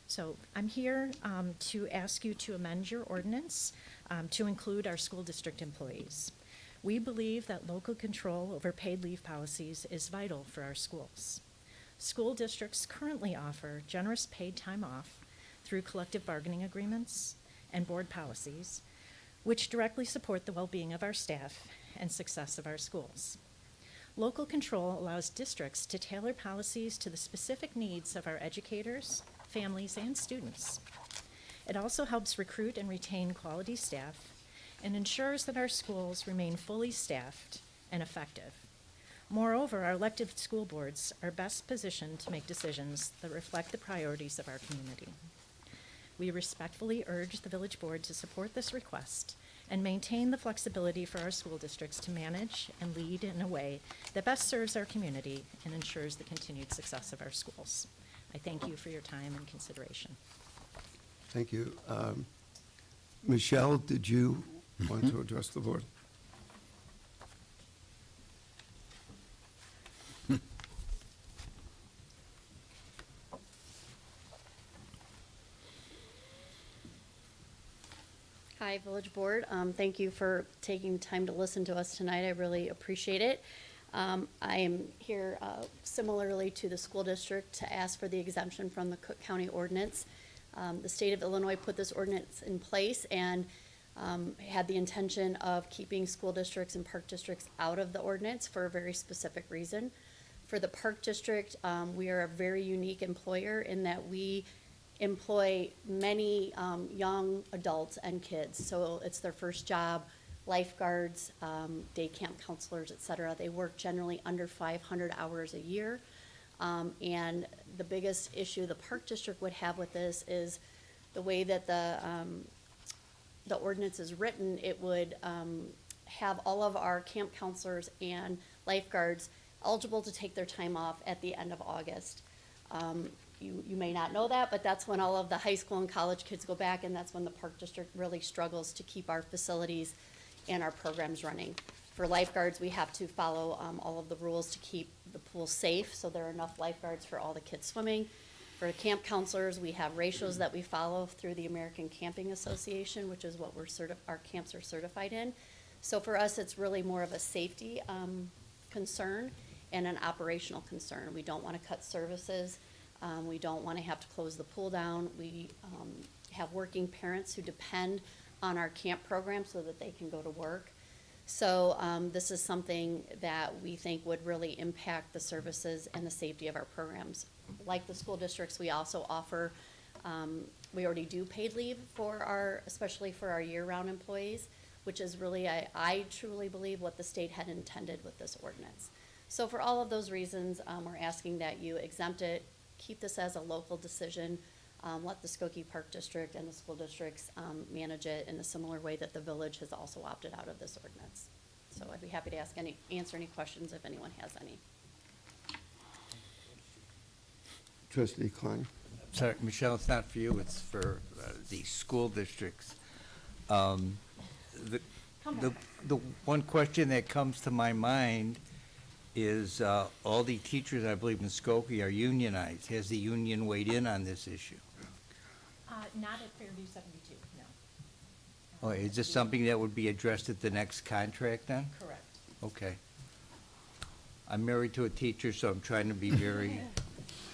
So I'm here to ask you to amend your ordinance to include our school district employees. We believe that local control over paid leave policies is vital for our schools. School districts currently offer generous paid time off through collective bargaining agreements and board policies, which directly support the well-being of our staff and success of our schools. Local control allows districts to tailor policies to the specific needs of our educators, families, and students. It also helps recruit and retain quality staff and ensures that our schools remain fully staffed and effective. Moreover, our elected school boards are best positioned to make decisions that reflect the priorities of our community. We respectfully urge the village board to support this request and maintain the flexibility for our school districts to manage and lead in a way that best serves our community and ensures the continued success of our schools. I thank you for your time and consideration. Thank you. Michelle, did you want to address the board? Hi, Village Board. Thank you for taking the time to listen to us tonight. I really appreciate it. I am here similarly to the school district to ask for the exemption from the Cook County ordinance. The state of Illinois put this ordinance in place and had the intention of keeping school districts and park districts out of the ordinance for a very specific reason. For the park district, we are a very unique employer in that we employ many young adults and kids. So it's their first job, lifeguards, day camp counselors, et cetera. They work generally under 500 hours a year. And the biggest issue the park district would have with this is the way that the ordinance is written. It would have all of our camp counselors and lifeguards eligible to take their time off at the end of August. You may not know that, but that's when all of the high school and college kids go back, and that's when the park district really struggles to keep our facilities and our programs running. For lifeguards, we have to follow all of the rules to keep the pool safe, so there are enough lifeguards for all the kids swimming. For camp counselors, we have ratios that we follow through the American Camping Association, which is what our camps are certified in. So for us, it's really more of a safety concern and an operational concern. We don't want to cut services. We don't want to have to close the pool down. We have working parents who depend on our camp program so that they can go to work. So this is something that we think would really impact the services and the safety of our programs. Like the school districts, we also offer, we already do paid leave for especially for our year-round employees, which is really, I truly believe, what the state had intended with this ordinance. So for all of those reasons, we're asking that you exempt it, keep this as a local decision, let the Skokie Park District and the school districts manage it in a similar way that the village has also opted out of this ordinance. So I'd be happy to answer any questions if anyone has any. Trustee Klein. Sorry, Michelle, it's not for you, it's for the school districts. The one question that comes to my mind is all the teachers, I believe, in Skokie are unionized. Has the union weighed in on this issue? Not at Fairview 72, no. Oh, is this something that would be addressed at the next contract then? Correct. Okay. I'm married to a teacher, so I'm trying to be very,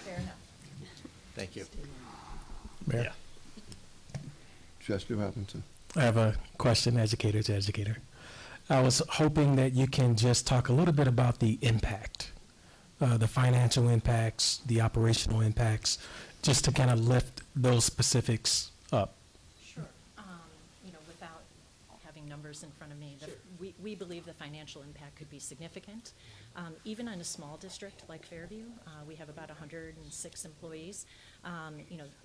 Fair enough. thank you. Mayor, Trustee Robinson. I have a question, educator to educator. I was hoping that you can just talk a little bit about the impact, the financial impacts, the operational impacts, just to kind of lift those specifics up. Sure. Without having numbers in front of me, we believe the financial impact could be significant. Even in a small district like Fairview, we have about 106 employees.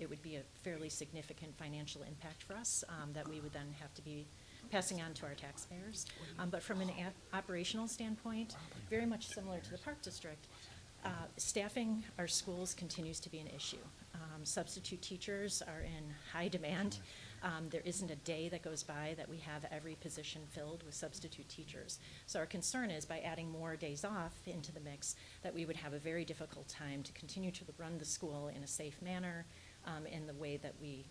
It would be a fairly significant financial impact for us that we would then have to be passing on to our taxpayers. But from an operational standpoint, very much similar to the Park District, staffing our schools continues to be an issue. Substitute teachers are in high demand. There isn't a day that goes by that we have every position filled with substitute teachers. So our concern is by adding more days off into the mix, that we would have a very difficult time to continue to run the school in a safe manner, in the way that we,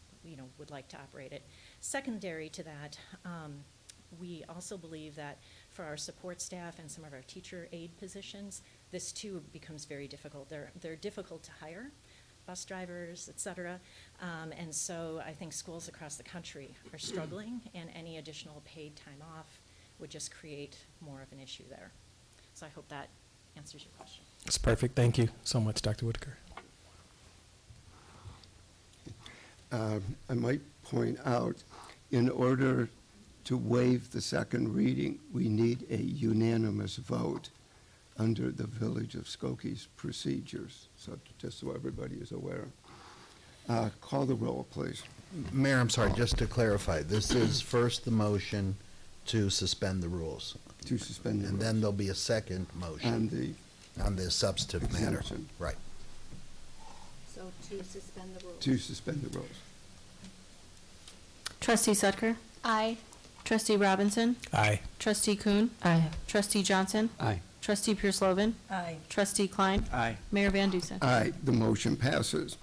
would like to operate it. Secondary to that, we also believe that for our support staff and some of our teacher aide positions, this too becomes very difficult. They're difficult to hire, bus drivers, et cetera. And so I think schools across the country are struggling, and any additional paid time off would just create more of an issue there. So I hope that answers your question. That's perfect. Thank you so much, Dr. Whitaker. I might point out, in order to waive the second reading, we need a unanimous vote under the Village of Skokie's procedures, so just so everybody is aware. Call the roll, please. Mayor, I'm sorry, just to clarify, this is first the motion to suspend the rules. To suspend the And rules. then there'll be a second motion on the substantive matter. Exemption. Right. So to suspend the rules. To suspend the rules. Trustee Sutker? Aye. Trustee Robinson? Aye. Trustee Kuhn? Aye. Trustee Johnson? Aye. Trustee Pierce-Lovin? Aye. Trustee Klein? Aye. Mayor Van Dusen? Aye, the motion passes.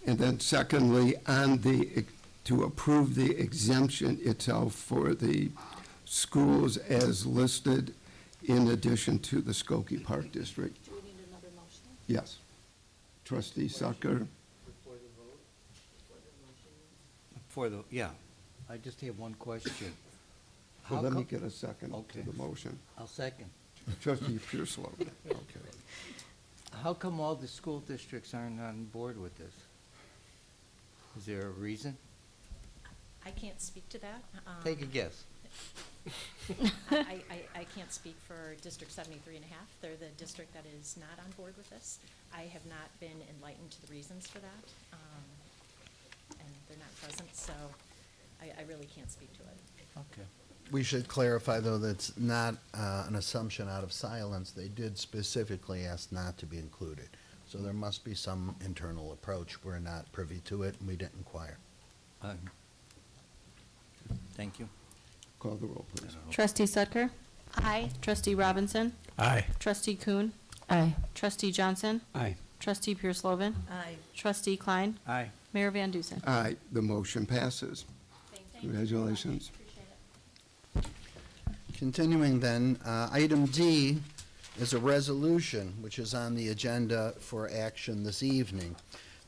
And then secondly, to approve the exemption itself for the schools as listed in addition to the Skokie Park District. Do we need another motion? Yes. Trustee Sucker? Yeah, I just have one question. Well, How let me come- get a second to Okay. the motion. I'll second. Trustee Pierce-Lovin, okay. How come all the school districts aren't on board with this? Is there a reason? I can't speak to that. Take a guess. I can't speak for District 73 and a half. They're the district that is not on board with this. I have not been enlightened to the reasons for that, and they're not present, so I really can't speak to it. Okay. We should clarify, though, that's not an assumption out of silence. They did specifically ask not to be included. So there must be some internal approach. We're not privy to it, and we didn't inquire. Thank you. Call the roll, please. Trustee Sutker? Aye. Trustee Robinson? Aye. Trustee Kuhn? Aye. Trustee Johnson? Aye. Trustee Pierce-Lovin? Aye. Trustee Klein? Aye. Mayor Van Dusen? Aye, the motion passes. Congratulations. Continuing then, item D is a resolution which is on the agenda for action this evening.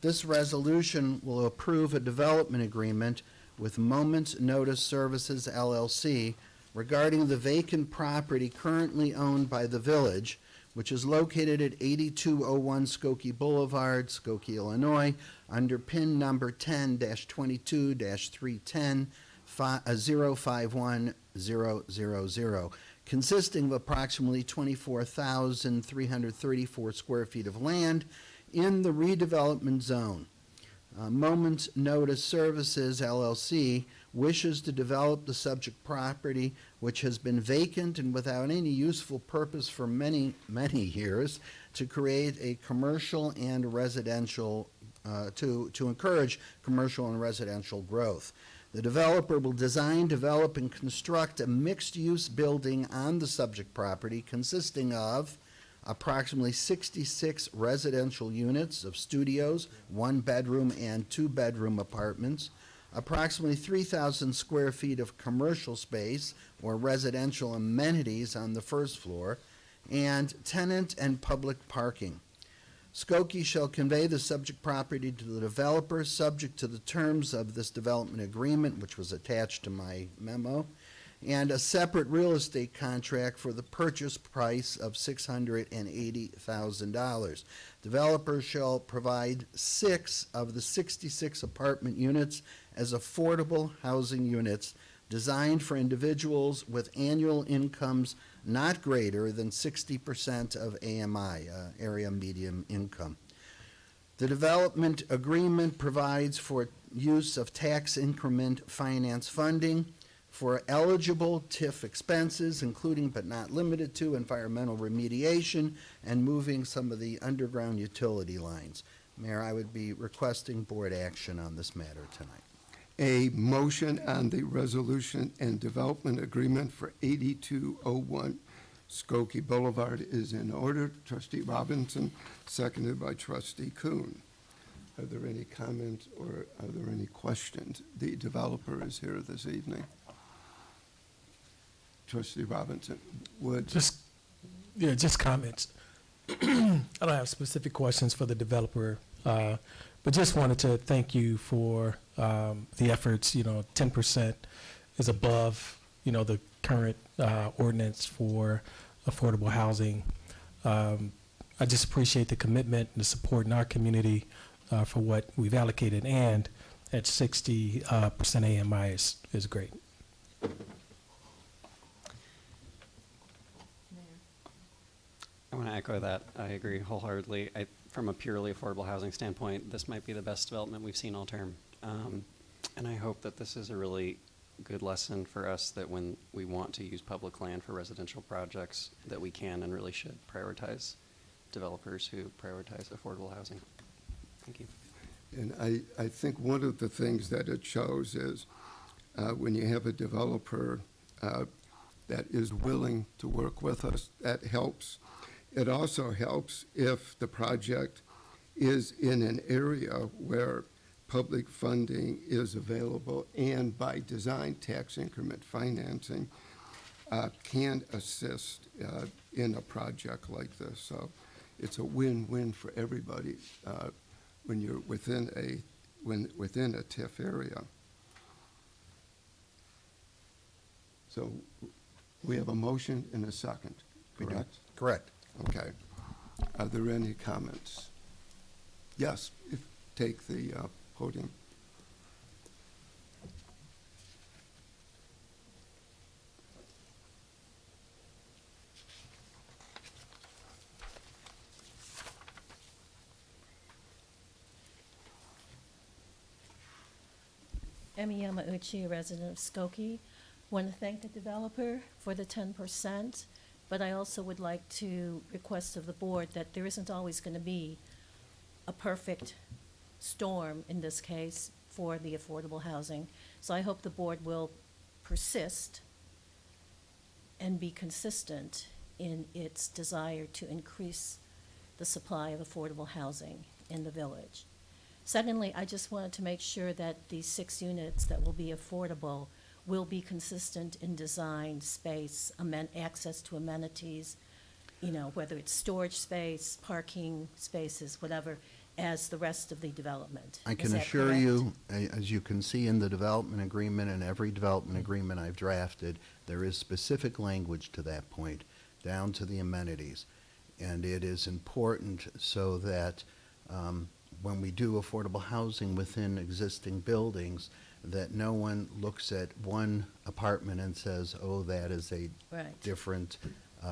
This resolution will approve a development agreement with Moments Notice Services LLC regarding the vacant property currently owned by the village, which is located at 8201 Skokie Boulevard, Skokie, Illinois, under PIN number 10-22-310 051000, consisting of approximately 24,334 square feet of land in the redevelopment zone. Moments Notice Services LLC wishes to develop the subject property, which has been vacant and without any useful purpose for many, many years, to create a commercial and residential, to encourage commercial and residential growth. The developer will design, develop, and construct a mixed-use building on the subject property consisting of approximately 66 residential units of studios, one-bedroom and two-bedroom apartments, approximately 3,000 square feet of commercial space or residential amenities on the first floor, and tenant and public parking. Skokie shall convey the subject property to the developer, subject to the terms of this development agreement, which was attached to my memo, and a separate real estate contract for the purchase price of $680,000. Developer shall provide 6 of the 66 apartment units as affordable housing units designed for individuals with annual incomes not greater than 60% of AMI, area median income. The development agreement provides for use of tax increment finance funding. for eligible TIF expenses, including but not limited to environmental remediation and moving some of the underground utility lines. Mayor, I would be requesting board action on this matter tonight. A motion on the resolution and development agreement for 8201 Skokie Boulevard is in order. Trustee Robinson, seconded by Trustee Kuhn. Are there any comments or are there any questions? The developer is here this evening. Trustee Robinson, would, Just comments. I don't have specific questions for the developer, but just wanted to thank you for the efforts. 10% is above, the current ordinance for affordable housing. I just appreciate the commitment and the support in our community for what we've allocated, and at 60% AMI is great. I want to echo that. I agree wholeheartedly. From a purely affordable housing standpoint, this might be the best development we've seen all term. And I hope that this is a really good lesson for us that when we want to use public land for residential projects, that we can and really should prioritize developers who prioritize affordable housing. Thank you. and I think one of the things that it shows is when you have a developer that is willing to work with us, that helps. It also helps if the project is in an area where public funding is available and by design tax increment financing can assist in a project like this. So it's a win-win for everybody when you're within a TIF area. So we have a motion and a second, We do. correct? Correct. Okay. Are there any comments? Yes, take the podium. Emi Yamauchi, a resident of Skokie. Want to thank the developer for the 10%, but I also would like to request of the board that there isn't always going to be a perfect storm in this case for the affordable housing. So I hope the board will persist and be consistent in its desire to increase the supply of affordable housing in the village. Secondly, I just wanted to make sure that the 6 units that will be affordable will be consistent in design, space, access to amenities, whether it's storage space, parking spaces, whatever, as the rest of the development. I Is can that assure correct? you, as you can see in the development agreement and every development agreement I've drafted, there is specific language to that point, down to the amenities. And it is important so that when we do affordable housing within existing buildings, that no one looks at one apartment and says, oh, that is a Right. different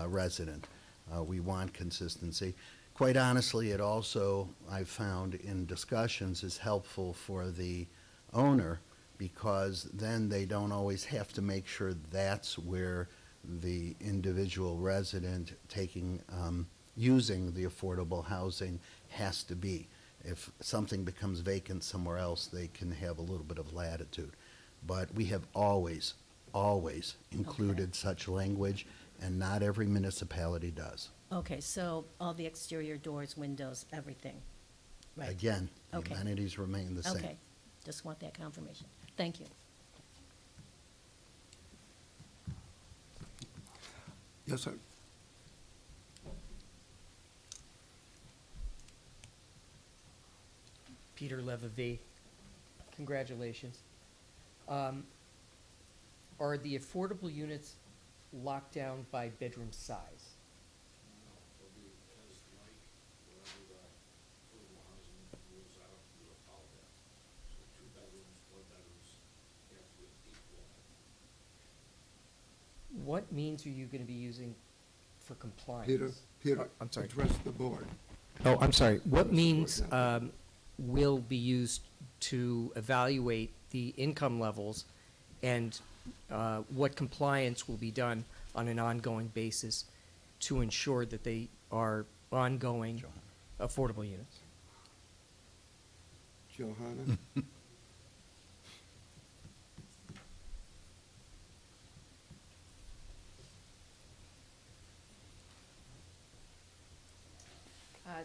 resident. We want consistency. Quite honestly, it also, I've found in discussions, is helpful for the owner because then they don't always have to make sure that's where the individual resident using the affordable housing has to be. If something becomes vacant somewhere else, they can have a little bit of latitude. But we have always included such language, and not every municipality does. Okay, so all the exterior doors, windows, everything. Right. Again, the Okay. amenities remain the same. Okay, just want that confirmation. Thank you. Yes, sir. Peter Levy, congratulations. Are the affordable units locked down by bedroom size? What means are you going to be using for compliance? Peter, I'm sorry. address the board. Oh, I'm sorry. What Address the means board. will be used to evaluate the income levels and what compliance will be done on an ongoing basis to ensure that they are ongoing affordable units. Johanna?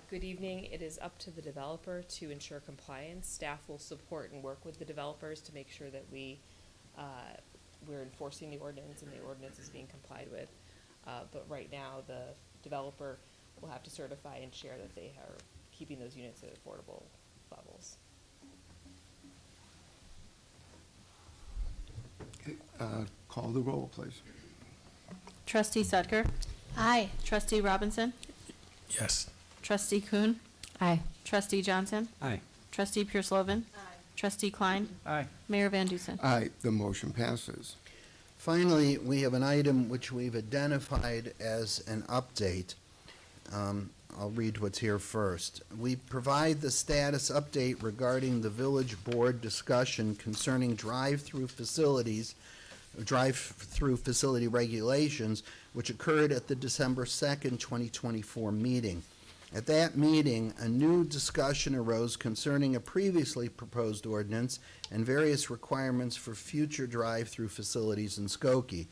Good evening. It is up to the developer to ensure compliance. Staff will support and work with the developers to make sure that we're enforcing the ordinance and the ordinance is being complied with. But right now, the developer will have to certify and share that they are keeping those units at affordable levels. Okay, call the roll, please. Trustee Sudker? Aye. Trustee Robinson? Yes. Trustee Kuhn? Aye. Trustee Johnson? Aye. Trustee Pure-Slovan? Trustee Klein? Aye. Mayor Van Dusen? Aye, the motion passes. Finally, we have an item which we've identified as an update. I'll read what's here first. We provide the status update regarding the village board discussion concerning drive-through facility regulations, which occurred at the December 2nd, 2024 meeting. At that meeting, a new discussion arose concerning a previously proposed ordinance and various requirements for future drive-through facilities in Skokie.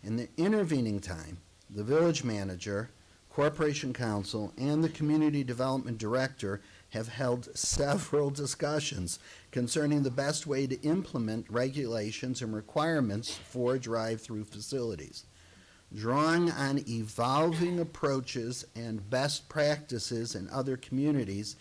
In the intervening time, the village manager, Corporation Counsel, and the Community Development Director have held several discussions concerning the best way to implement regulations and requirements for drive-through facilities. Drawing on evolving approaches and best practices in other communities,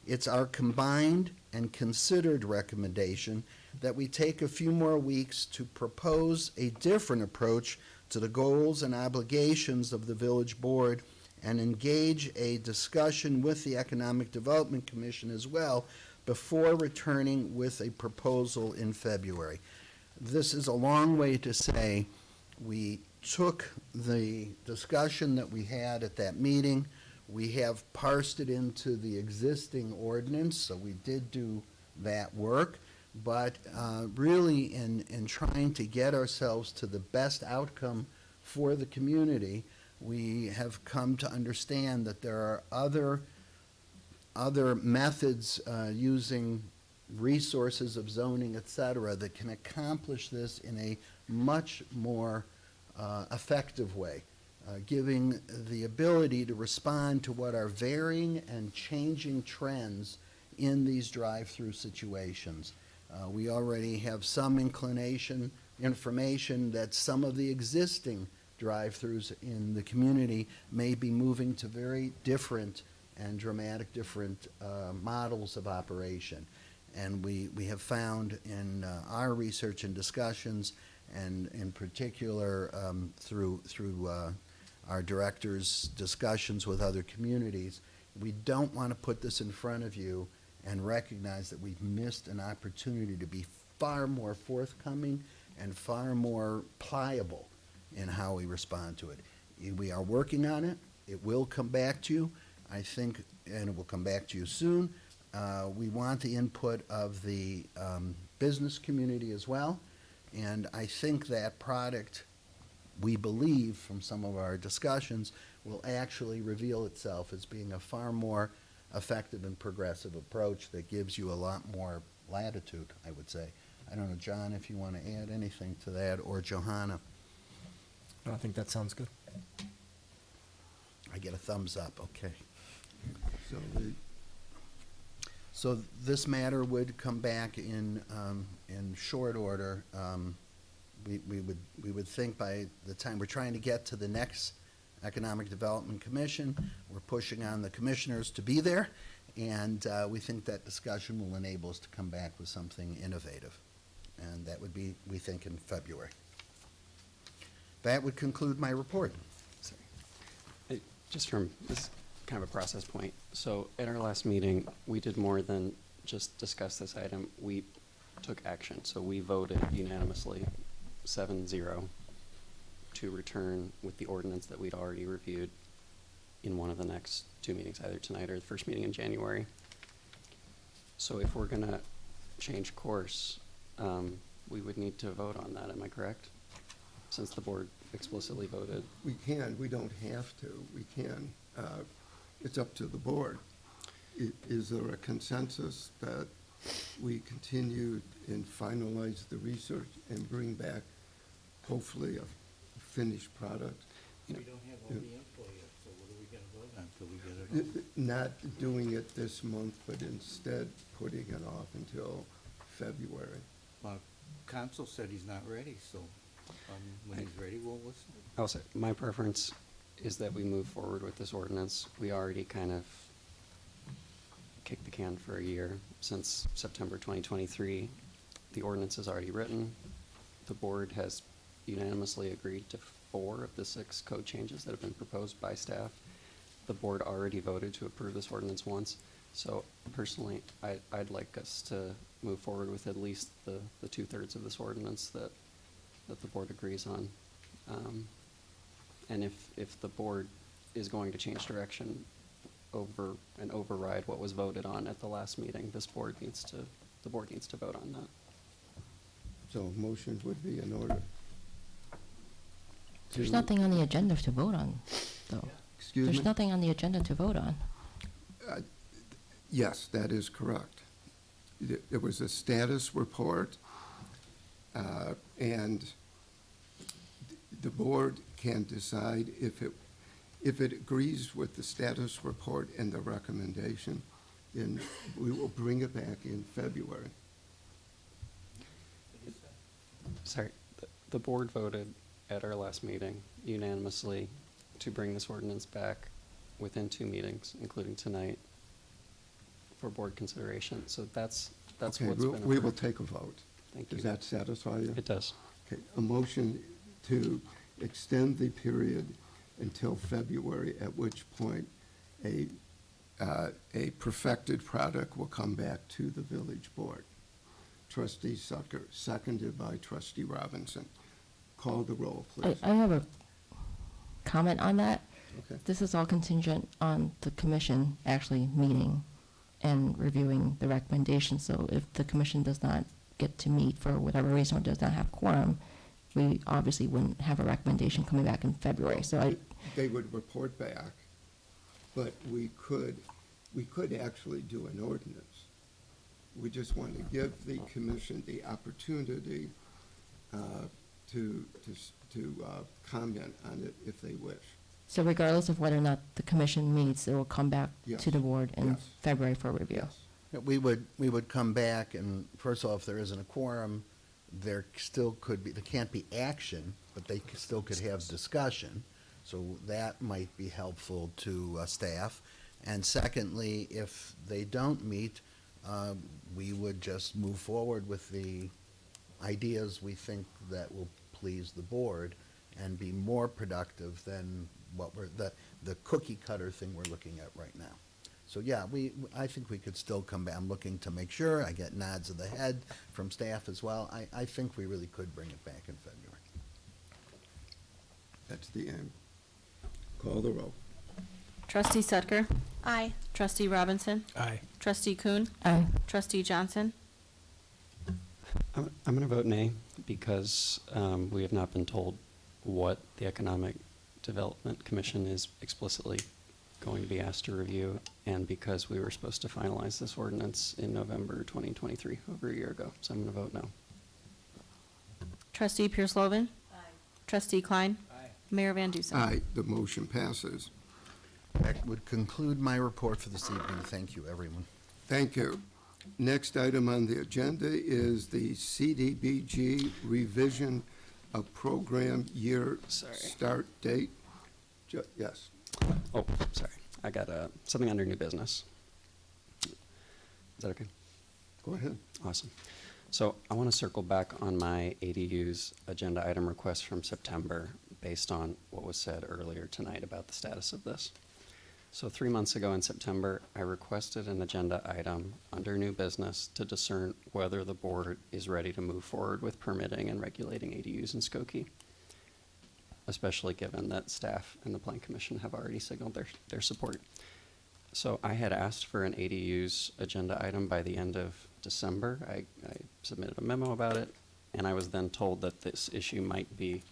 it's our combined and considered recommendation that we take a few more weeks to propose a different approach to the goals and obligations of the village board and engage a discussion with the Economic Development Commission as well before returning with a proposal in February. This is a long way to say we took the discussion that we had at that meeting, we have parsed it into the existing ordinance, so we did do that work, but really in trying to get ourselves to the best outcome for the community, we have come to understand that there are other methods using resources of zoning, et cetera, that can accomplish this in a much more effective way, giving the ability to respond to what are varying and changing trends in these drive-through situations. We already have some information that some of the existing drive-throughs in the community may be moving to very different and dramatic different models of operation. And we have found in our research and discussions, and in particular through our director's discussions with other communities, we don't want to put this in front of you and recognize that we've missed an opportunity to be far more forthcoming and far more pliable in how we respond to it. We are working on it. It will come back to you, I think, and it will come back to you soon. We want the input of the business community as well. And I think that product, we believe from some of our discussions, will actually reveal itself as being a far more effective and progressive approach that gives you a lot more latitude, I would say. I don't know, John, if you want to add anything to that, or Johanna. No, I think that sounds good. I get a thumbs up, okay. So So this matter would come back in short order. We would think by the time we're trying to get to the next Economic Development Commission, we're pushing on the commissioners to be there, and we think that discussion will enable us to come back with something innovative. And that would be, we think, in February. That would conclude my report. Just from this kind of a process point. So at our last meeting, we did more than just discuss this item. We took action. So we voted unanimously 7-0 to return with the ordinance that we'd already reviewed in one of the next two meetings, either tonight or the first meeting in January. So if we're gonna change course, we would need to vote on that, am I correct? since the board explicitly voted. We can, we don't have to, we can. It's up to the board. Is there a consensus that we continue and finalize the research and bring back hopefully a finished product? We don't have all the info yet, so what are we gonna vote on until we get it all? Not doing it this month, but instead putting it off until February. Well, council said he's not ready, so, when he's ready, we'll listen. I'll say, my preference is that we move forward with this ordinance. We already kind of kicked the can for a year since September 2023. The ordinance is already written. The board has unanimously agreed to 4 of the 6 code changes that have been proposed by staff. The board already voted to approve this ordinance once. So personally, I'd like us to move forward with at least the 2/3 of this ordinance that the board agrees on. And if the board is going to change direction and override what was voted on at the last meeting, the board needs to vote on that. So motion would be in order. There's nothing on the agenda to vote on, though. Excuse me? There's nothing on the agenda to vote on. Yes, that is correct. There was a status report, and the board can decide if it agrees with the status report and the recommendation, then we will bring it back in February. Sorry, the board voted at our last meeting unanimously to bring this ordinance back within 2 meetings, including tonight, for board consideration. So that's what's Okay, been we will approved. take a vote. Thank you. Does that satisfy you? It does. Okay, a motion to extend the period until February, at which point a perfected product will come back to the village board. Trustee Sucker, seconded by Trustee Robinson. Call the roll, please. I have a comment on that. Okay. This is all contingent on the commission actually meeting and reviewing the recommendations. So if the commission does not get to meet for whatever reason or does not have quorum, we obviously wouldn't have a recommendation coming back in February. So They would report back, but we could actually do an ordinance. We just want to give the commission the opportunity to comment on it if they wish. So regardless of whether or not the commission meets, it will come back Yes. to the board in Yes. February for review. Yes. We would come back, and first of all, if there isn't a quorum, there still could be, there can't be action, but they still could have discussion. So that might be helpful to staff. And secondly, if they don't meet, we would just move forward with the ideas we think that will please the board and be more productive than what the cookie cutter thing we're looking at right now. So yeah, I think we could still come back. I'm looking to make sure. I get nods of the head from staff as well. I think we really could bring it back in February. That's the aim. Call the roll. Trustee Sudker? Aye. Trustee Robinson? Aye. Trustee Kuhn? Aye. Trustee Johnson? I'm going to vote nay because we have not been told what the Economic Development Commission is explicitly going to be asked to review, and because we were supposed to finalize this ordinance in November 2023, over a year ago. So I'm going to vote no. Trustee Pierce-Lovan? Aye. Trustee Klein? Aye. Mayor Van Dusen? Aye, the motion passes. That would conclude my report for this evening. Thank you, everyone. Thank you. Next item on the agenda is the CDBG revision of program year start date. Yes. Oh, sorry. I got something under new business. Is that okay? Go ahead. Awesome. So I want to circle back on my ADU's agenda item request from September based on what was said earlier tonight about the status of this. So 3 months ago in September, I requested an agenda item under new business to discern whether the board is ready to move forward with permitting and regulating ADUs in Skokie, especially given that staff and the Plan Commission have already signaled their support. So I had asked for an ADUs agenda item by the end of December. I submitted a memo about it, and I was then told that this issue might be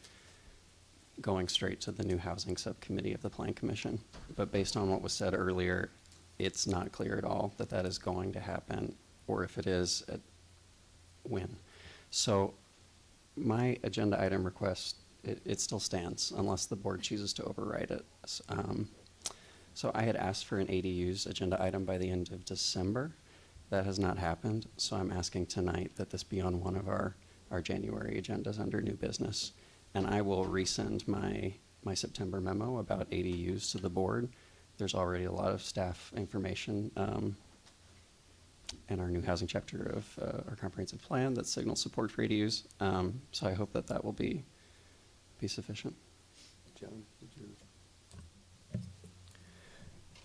going straight to the new housing subcommittee of the Plan Commission. But based on what was said earlier, it's not clear at all that that is going to happen, or if it is, when. So my agenda item request, it still stands unless the board chooses to override it. So I had asked for an ADUs agenda item by the end of December. That has not happened, so I'm asking tonight that this be on one of our January agendas under new business. And I will resend my September memo about ADUs to the board. There's already a lot of staff information in our new housing chapter of our comprehensive plan that signals support for ADUs. So I hope that that will be sufficient. John, did you?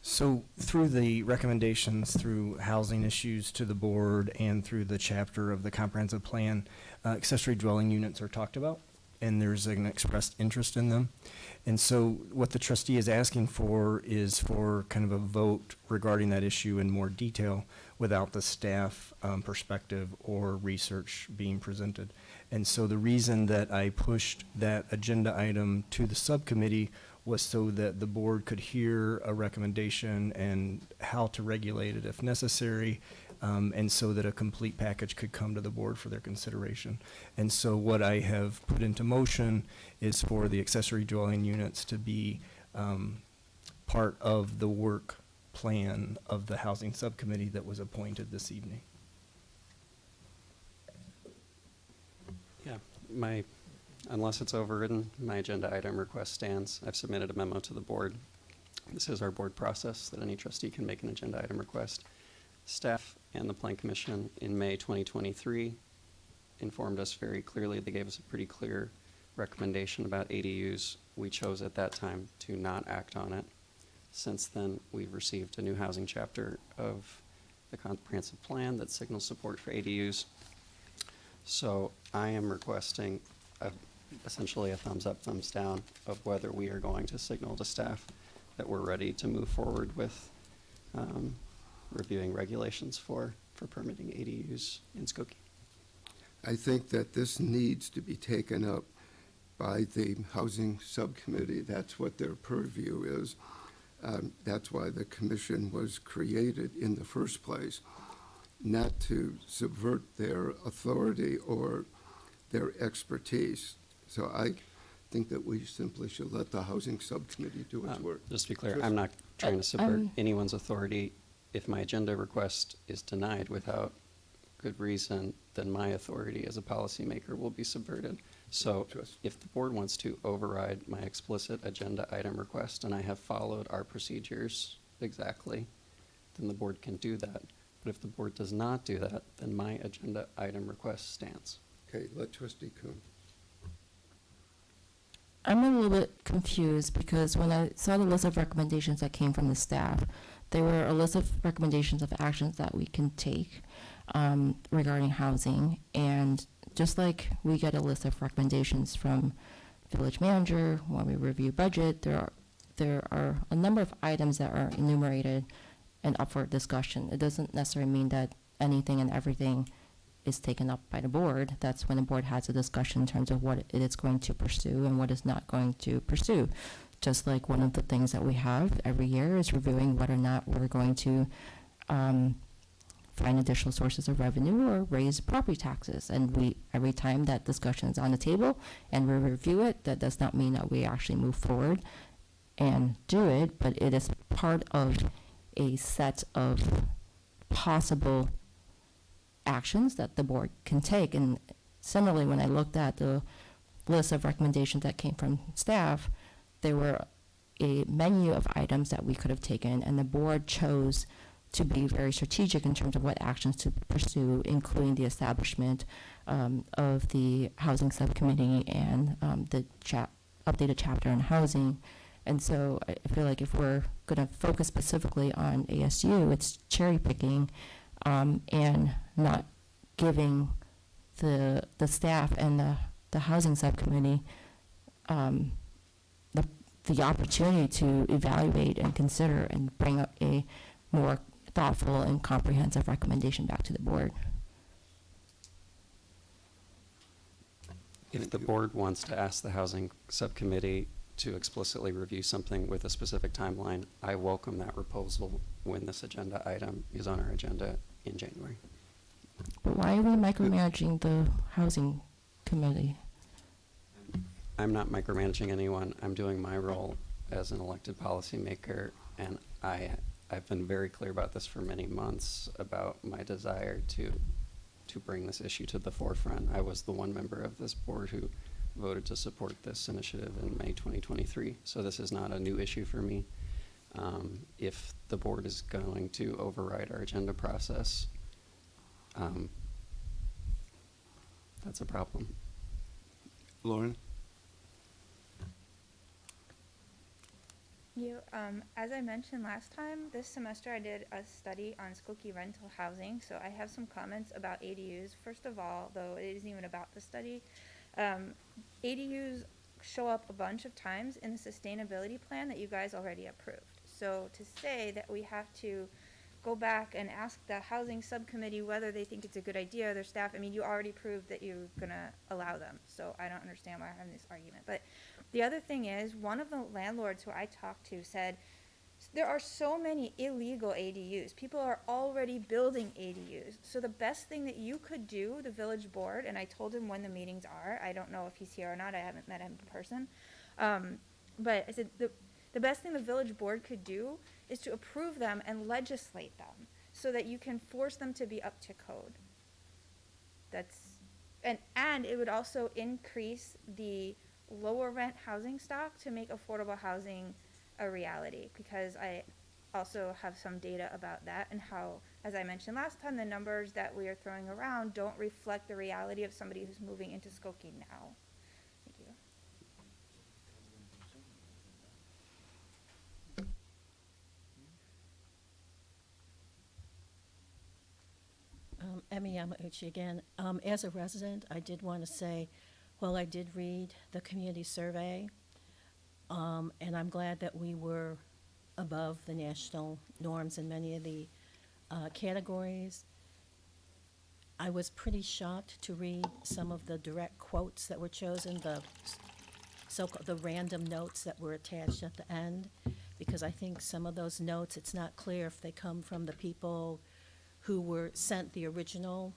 So through the recommendations, through housing issues to the board, and through the chapter of the comprehensive plan, accessory dwelling units are talked about, and there's an expressed interest in them. And so what the trustee is asking for is for kind of a vote regarding that issue in more detail without the staff perspective or research being presented. And so the reason that I pushed that agenda item to the subcommittee was so that the board could hear a recommendation and how to regulate it if necessary, and so that a complete package could come to the board for their consideration. And so what I have put into motion is for the accessory dwelling units to be part of the work plan of the housing subcommittee that was appointed this evening. Yeah, unless it's overridden, my agenda item request stands. I've submitted a memo to the board. This is our board process that any trustee can make an agenda item request. Staff and the Plan Commission in May 2023 informed us very clearly. They gave us a pretty clear recommendation about ADUs. We chose at that time to not act on it. Since then, we've received a new housing chapter of the comprehensive plan that signals support for ADUs. So I am requesting essentially a thumbs up, thumbs down of whether we are going to signal to staff that we're ready to move forward with reviewing regulations for permitting ADUs in Skokie. I think that this needs to be taken up by the Housing Subcommittee. That's what their purview is. That's why the commission was created in the first place, not to subvert their authority or their expertise. So I think that we simply should let the Housing Subcommittee do its work. Just to be clear, I'm not trying to subvert anyone's authority. If my agenda request is denied without good reason, then my authority as a policymaker will be subverted. So if the board wants to override my explicit agenda item request, and I have followed our procedures exactly, then the board can do that. But if the board does not do that, then my agenda item request stands. Okay, let Trustee Kuhn. I'm a little bit confused because when I saw the list of recommendations that came from the staff, there were a list of recommendations of actions that we can take regarding housing. And just like we get a list of recommendations from village manager when we review budget, there are a number of items that are enumerated and up for discussion. It doesn't necessarily mean that anything and everything is taken up by the board. That's when the board has a discussion in terms of what it is going to pursue and what it's not going to pursue. Just like one of the things that we have every year is reviewing whether or not we're going to find additional sources of revenue or raise property taxes. And every time that discussion is on the table and we review it, that does not mean that we actually move forward and do it, but it is part of a set of possible actions that the board can take. And similarly, when I looked at the list of recommendations that came from staff, there were a menu of items that we could have taken, and the board chose to be very strategic in terms of what actions to pursue, including the establishment of the housing subcommittee and the updated chapter on housing. And so I feel like if we're going to focus specifically on ASU, it's cherry picking and not giving the staff and the housing subcommittee the opportunity to evaluate and consider and bring up a more thoughtful and comprehensive recommendation back to the board. If the board wants to ask the housing subcommittee to explicitly review something with a specific timeline, I welcome that proposal when this agenda item is on our agenda in January. But why are we micromanaging the housing committee? I'm not micromanaging anyone. I'm doing my role as an elected policymaker, and I've been very clear about this for many months about my desire to bring this issue to the forefront. I was the one member of this board who voted to support this initiative in May 2023, so this is not a new issue for me. If the board is going to override our agenda process, that's a problem. Lauren? As I mentioned last time, this semester I did a study on Skokie rental housing, so I have some comments about ADUs. First of all, though it isn't even about the study, ADUs show up a bunch of times in the sustainability plan that you guys already approved. So to say that we have to go back and ask the housing subcommittee whether they think it's a good idea, their staff, I mean, you already proved that you're gonna allow them, so I don't understand why we're having this argument. But the other thing is, one of the landlords who I talked to said, there are so many illegal ADUs. People are already building ADUs. So the best thing that you could do, the village board, and I told him when the meetings are, I don't know if he's here or not, I haven't met him in person, but I said, the best thing the village board could do is to approve them and legislate them so that you can force them to be up to code. And it would also increase the lower rent housing stock to make affordable housing a reality, because I also have some data about that and how, as I mentioned last time, the numbers that we are throwing around don't reflect the reality of somebody who's moving into Skokie now. Thank you. Emmy Yamauchi again. As a resident, I did want to say, well, I did read the community survey, and I'm glad that we were above the national norms in many of the categories. I was pretty shocked to read some of the direct quotes that were chosen, the random notes that were attached at the end, because I think some of those notes, it's not clear if they come from the people who were sent the original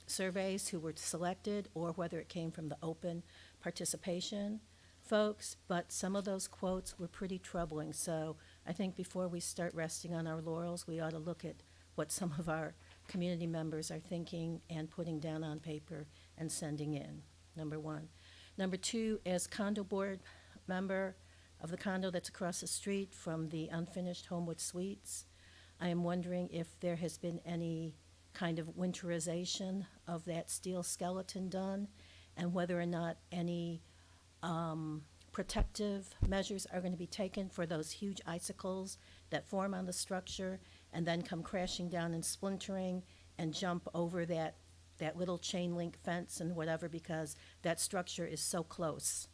surveys, who were selected, or whether it came from the open participation folks, but some of those quotes were pretty troubling. So I think before we start resting on our laurels, we ought to look at what some of our community members are thinking and putting down on paper and sending in, number one. Number two, as condo board member of the condo that's across the street from the unfinished Homewood Suites, I am wondering if there has been any kind of winterization of that steel skeleton done, and whether or not any protective measures are going to be taken for those huge icicles that form on the structure and then come crashing down and splintering and jump over that little chain link fence and whatever, because that structure is so close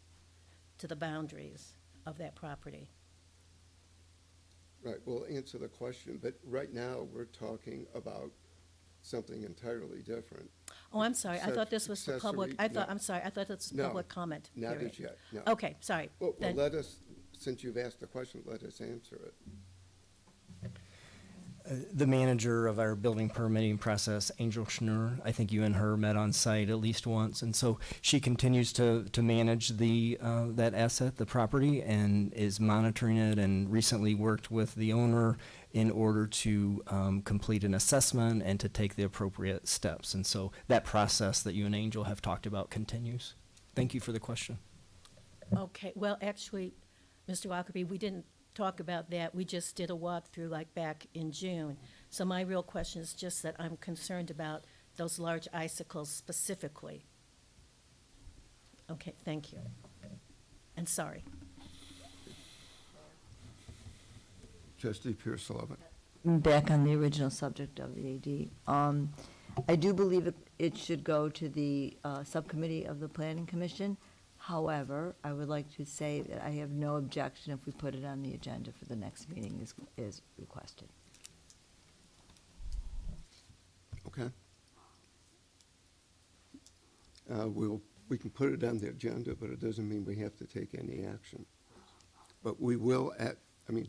to the boundaries of that property. Right, we'll answer the question, but right now, we're talking about something entirely different. Oh, I'm sorry, I thought this was for public, Accessory- no. I'm sorry, I thought this was No, public comment, Not period. as yet, no. Okay, sorry. Well, Then- let us, since you've asked the question, let us answer it. The manager of our building permitting process, Angel Schnur, I think you and her met on site at least once, and so she continues to manage that asset, the property, and is monitoring it, and recently worked with the owner in order to complete an assessment and to take the appropriate steps. And so that process that you and Angel have talked about continues. Thank you for the question. Okay, well, actually, Mr. Lockerbie, we didn't talk about that. We just did a walkthrough like back in June. So my real question is just that I'm concerned about those large icicles specifically. Okay, thank you. And sorry. Trustee Pierce-Sullivan. Back on the original subject of the AD. I do believe it should go to the subcommittee of the Planning Commission. However, I would like to say that I have no objection if we put it on the agenda for the next meeting is requested. Okay. We'll we can put it on the agenda, but it doesn't mean we have to take any action. But we will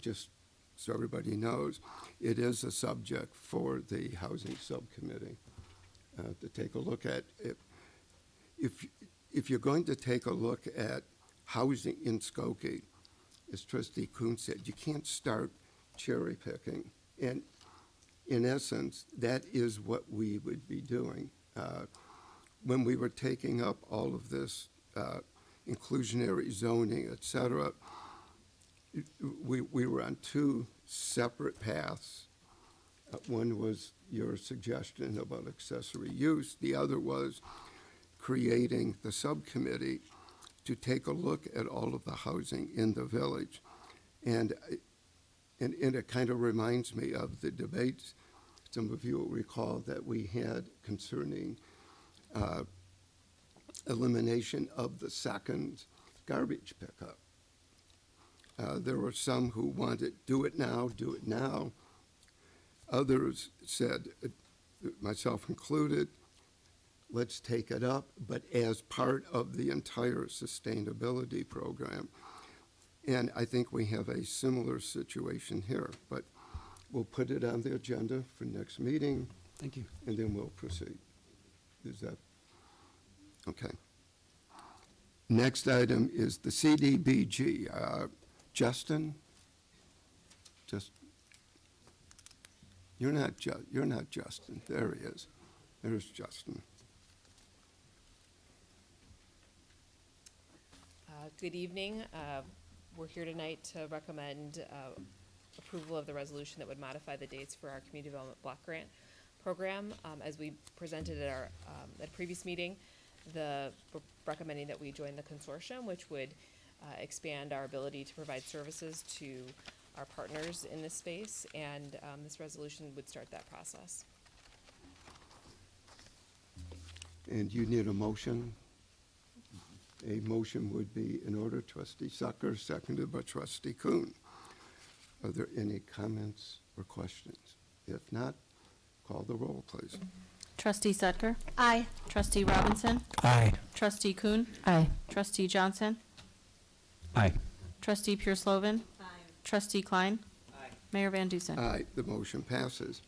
just so everybody knows, it is a subject for the Housing Subcommittee to take a look at. If you're going to take a look at housing in Skokie, as Trustee Kuhn said, you can't start cherry picking. And in essence, that is what we would be doing. When we were taking up all of this inclusionary zoning, et cetera, we were on two separate paths. One was your suggestion about accessory use. The other was creating the subcommittee to take a look at all of the housing in the village. And it kind of reminds me of the debates some of you will recall that we had concerning elimination of the second garbage pickup. There were some who wanted, do it now. Others said, myself included, let's take it up, but as part of the entire sustainability program. And I think we have a similar situation here, but we'll put it on the agenda for next meeting. Thank you. And then we'll proceed. Is that, okay. Next item is the CDBG. Justin? You're not Justin. There he is. There's Justin. Good evening. We're here tonight to recommend approval of the resolution that would modify the dates for our Community Development Block Grant Program. As we presented at our at a previous meeting, we're recommending that we join the consortium, which would expand our ability to provide services to our partners in this space, and this resolution would start that process. And you need a motion? A motion would be in order. Trustee Sucker, seconded by Trustee Kuhn. Are there any comments or questions? If not, call the roll, please. Trustee Sudker? Aye. Trustee Robinson? Aye. Trustee Kuhn? Aye. Trustee Johnson? Aye. Trustee Pure Slovan? Aye. Trustee Klein? Aye. Mayor Van Dusen? Aye, the motion passes.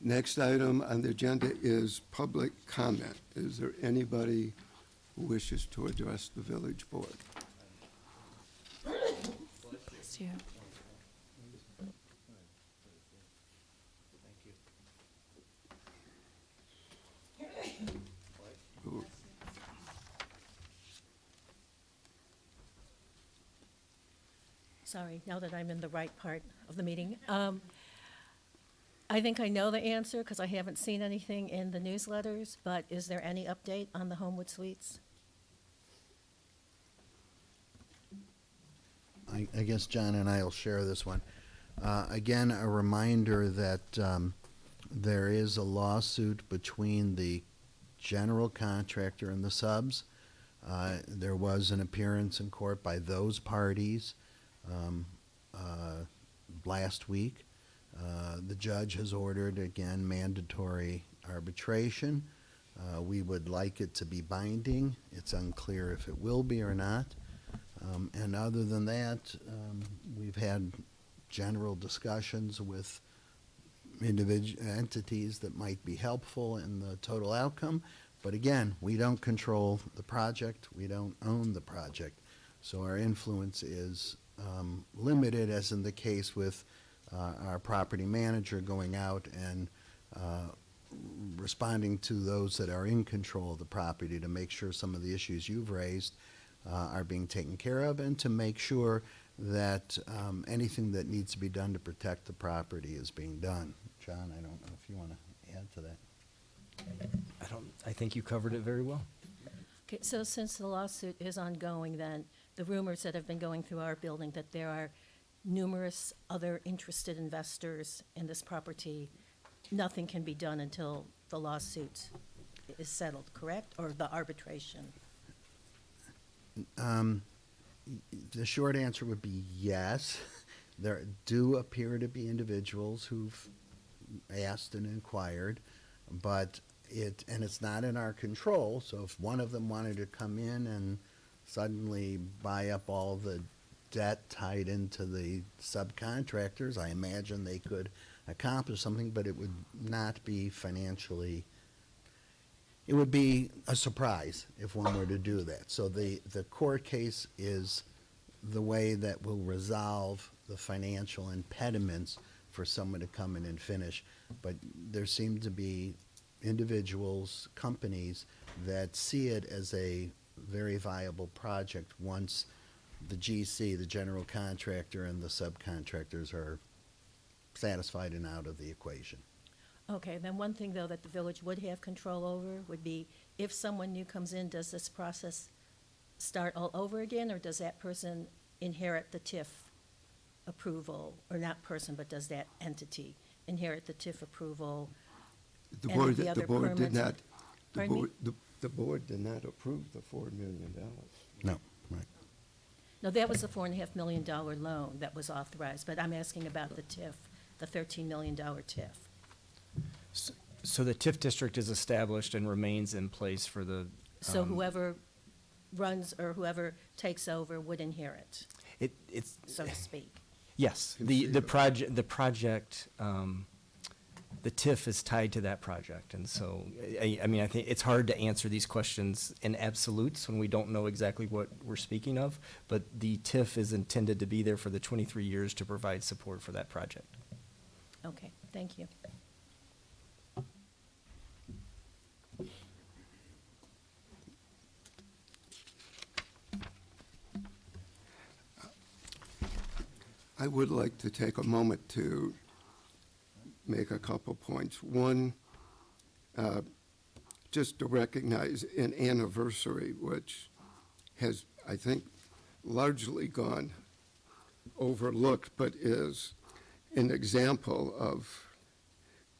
Next item on the agenda is public comment. Is there anybody who wishes to address the village board? Bless you. Ooh. Sorry, now that I'm in the right part of the meeting. I think I know the answer because I haven't seen anything in the newsletters, but is there any update on the Homewood Suites? I guess John and I will share this one. Again, a reminder that there is a lawsuit between the general contractor and the subs. There was an appearance in court by those parties last week. The judge has ordered, again, mandatory arbitration. We would like it to be binding. It's unclear if it will be or not. And other than that, we've had general discussions with individual entities that might be helpful in the total outcome. But again, we don't control the project. We don't own the project. So our influence is limited, as in the case with our property manager going out and responding to those that are in control of the property to make sure some of the issues you've raised are being taken care of, and to make sure that anything that needs to be done to protect the property is being done. John, I don't know if you want to add to that. I think you covered it very well. Okay, so since the lawsuit is ongoing, then the rumors that have been going through our building that there are numerous other interested investors in this property, nothing can be done until the lawsuit is settled, correct? Or the arbitration? The short answer would be yes. There do appear to be individuals who've asked and inquired, but and it's not in our control, so if one of them wanted to come in and suddenly buy up all the debt tied into the subcontractors, I imagine they could accomplish something, but it would not be financially, it would be a surprise if one were to do that. So the court case is the way that will resolve the financial impediments for someone to come in and finish. But there seem to be individuals, companies that see it as a very viable project once the GC, the general contractor, and the subcontractors are satisfied and out of the equation. Okay, then one thing, though, that the village would have control over would be if someone new comes in, does this process start all over again, or does that person inherit the TIF approval? Or not person, but does that entity inherit the TIF approval? The and board, the the other board did permits? not, the Pardon me? board, the board did not approve the $4 million. No, right. No, that was the $4.5 million loan that was authorized, but I'm asking about the TIF, the $13 million TIF. So the TIF district is established and remains in place for the. So whoever runs or whoever takes over would inherit, It's, so to speak. yes, the project, the TIF is tied to that project. And so, I mean, I think it's hard to answer these questions in absolutes when we don't know exactly what we're speaking of. But the TIF is intended to be there for the 23 years to provide support for that project. Okay, thank you. I would like to take a moment to make a couple points. One, just to recognize an anniversary which has, I think, largely gone overlooked, but is an example of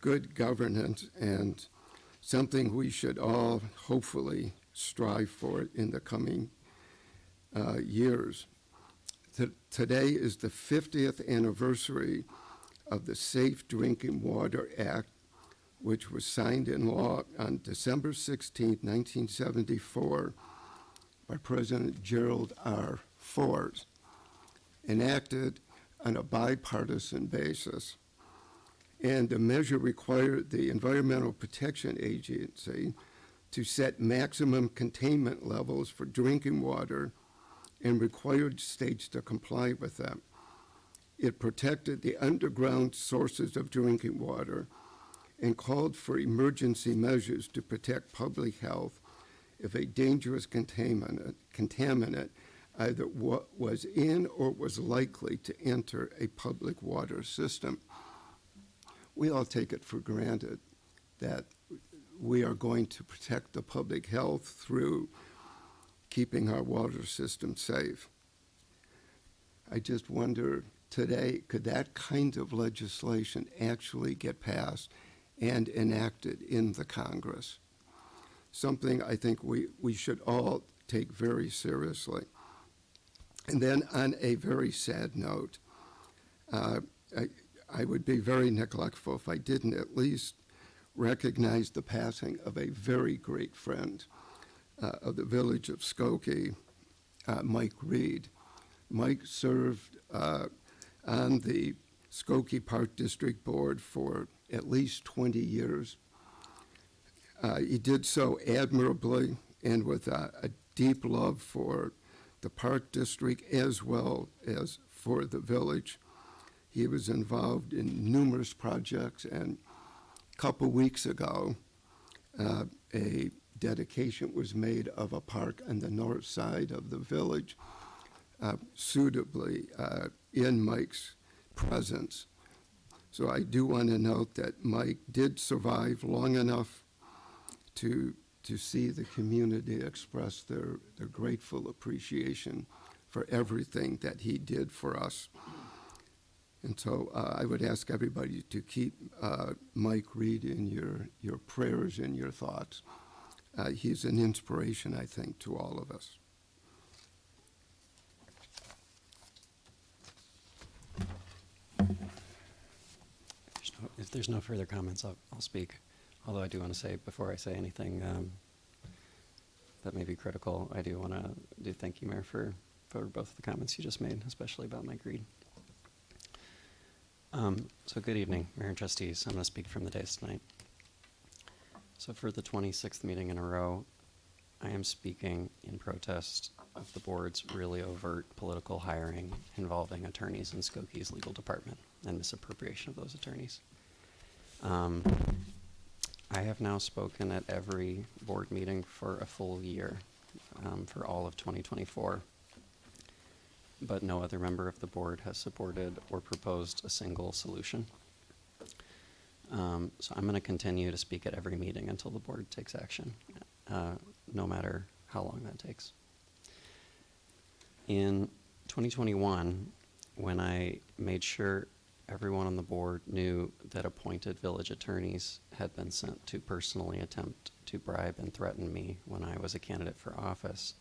good governance and something we should all hopefully strive for in the coming years. Today is the 50th anniversary of the Safe Drinking Water Act, which was signed in law on December 16, 1974, by President Gerald R. Ford, enacted on a bipartisan basis. And the measure required the Environmental Protection Agency to set maximum containment levels for drinking water and required states to comply with them. It protected the underground sources of drinking water and called for emergency measures to protect public health if a dangerous contaminant either was in or was likely to enter a public water system. We all take it for granted that we are going to protect the public health through keeping our water system safe. I just wonder today, could that kind of legislation actually get passed and enacted in the Congress? Something I think we should all take very seriously. And then on a very sad note, I would be very neglectful if I didn't at least recognize the passing of a very great friend of the village of Skokie, Mike Reed. Mike served on the Skokie Park District Board for at least 20 years. He did so admirably and with a deep love for the Park District as well as for the village. He was involved in numerous projects, and a couple weeks ago, a dedication was made of a park on the north side of the village, suitably in Mike's presence. So I do want to note that Mike did survive long enough to see the community express their grateful appreciation for everything that he did for us. And so I would ask everybody to keep Mike Reed in your prayers and your thoughts. He's an inspiration, I think, to all of us. If there's no further comments, I'll speak. although I do want to say, before I say anything that may be critical, I do want to do thank you, Mayor, for both of the comments you just made, especially about Mike Reed. So good evening, Mayor and Trustees. I'm going to speak from the dais tonight. So for the 26th meeting in a row, I am speaking in protest of the board's really overt political hiring involving attorneys in Skokie's legal department and misappropriation of those attorneys. I have now spoken at every board meeting for a full year, for all of 2024, but no other member of the board has supported or proposed a single solution. So I'm going to continue to speak at every meeting until the board takes action, no matter how long that takes. In 2021, when I made sure everyone on the board knew that appointed village attorneys had been sent to personally attempt to bribe and threaten me when I was a candidate for office,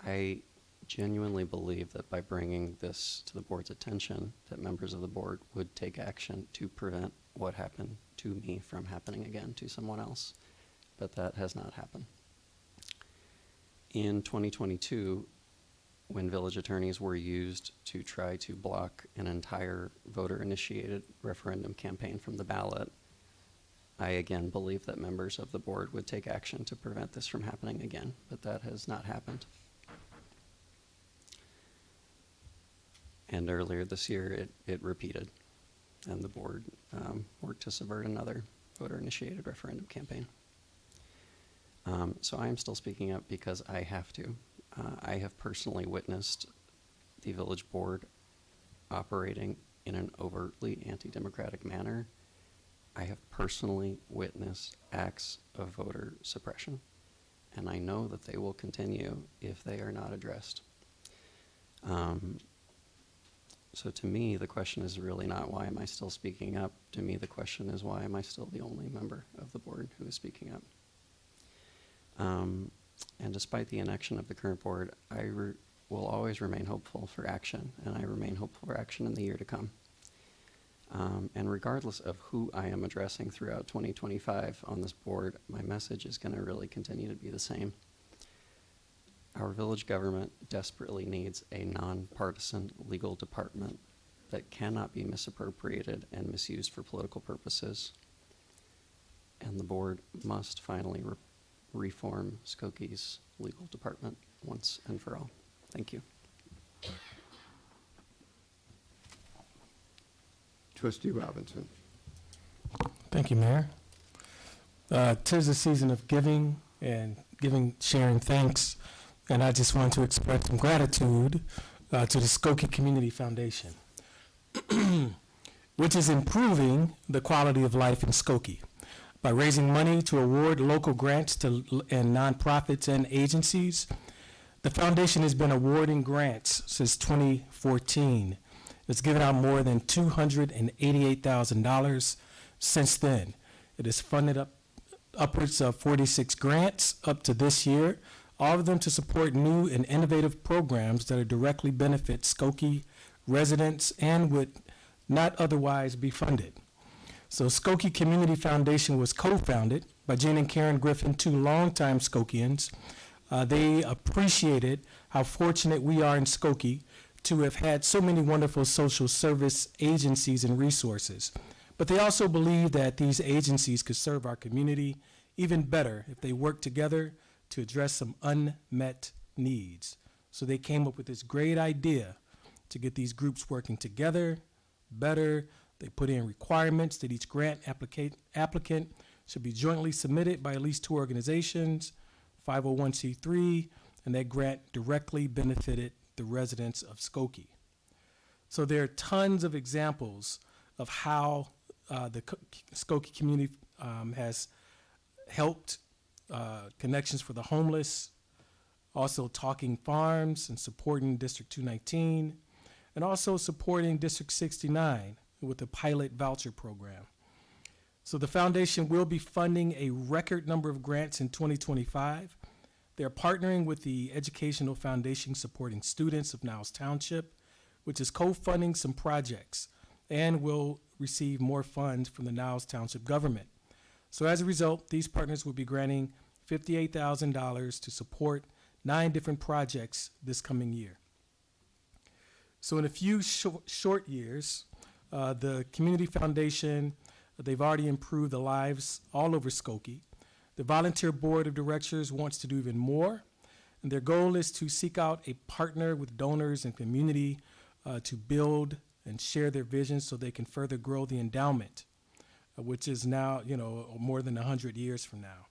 I genuinely believe that by bringing this to the board's attention, that members of the board would take action to prevent what happened to me from happening again to someone else. But that has not happened. In 2022, when village attorneys were used to try to block an entire voter-initiated referendum campaign from the ballot, I again believe that members of the board would take action to prevent this from happening again, but that has not happened. And earlier this year, it repeated, and the board worked to subvert another voter-initiated referendum campaign. So I am still speaking up because I have to. I have personally witnessed the village board operating in an overtly anti-democratic manner. I have personally witnessed acts of voter suppression, and I know that they will continue if they are not addressed. So to me, the question is really not why am I still speaking up. To me, the question is why am I still the only member of the board who is speaking up. And despite the inaction of the current board, I will always remain hopeful for action, and I remain hopeful for action in the year to come. And regardless of who I am addressing throughout 2025 on this board, my message is going to really continue to be the same. Our village government desperately needs a nonpartisan legal department that cannot be misappropriated and misused for political purposes. And the board must finally reform Skokie's legal department once and for all. Thank you. Trustee Robinson. Thank you, Mayor. 'Tis a season of giving and sharing thanks, and I just want to express some gratitude to the Skokie Community Foundation, which is improving the quality of life in Skokie by raising money to award local grants to and nonprofits and agencies. The foundation has been awarding grants since 2014. It's given out more than $288,000 since then. It has funded upwards of 46 grants up to this year, all of them to support new and innovative programs that directly benefit Skokie residents and would not otherwise be funded. So Skokie Community Foundation was co-founded by Jen and Karen Griffin, two longtime Skokians. They appreciated how fortunate we are in Skokie to have had so many wonderful social service agencies and resources. But they also believe that these agencies could serve our community even better if they work together to address some unmet needs. So they came up with this great idea to get these groups working together better. They put in requirements that each grant applicant should be jointly submitted by at least two organizations, 501c3, and that grant directly benefited the residents of Skokie. So there are tons of examples of how the Skokie community has helped Connections for the Homeless, also Talking Farms and supporting District 219, and also supporting District 69 with the pilot voucher program. So the foundation will be funding a record number of grants in 2025. They're partnering with the Educational Foundation Supporting Students of Niles Township, which is co-funding some projects and will receive more funds from the Niles Township government. So as a result, these partners will be granting $58,000 to support 9 different projects this coming year. So in a few short years, the Community Foundation, they've already improved the lives all over Skokie. The volunteer board of directors wants to do even more, and their goal is to seek out a partner with donors and community to build and share their vision so they can further grow the endowment, which is now, more than 100 years from now.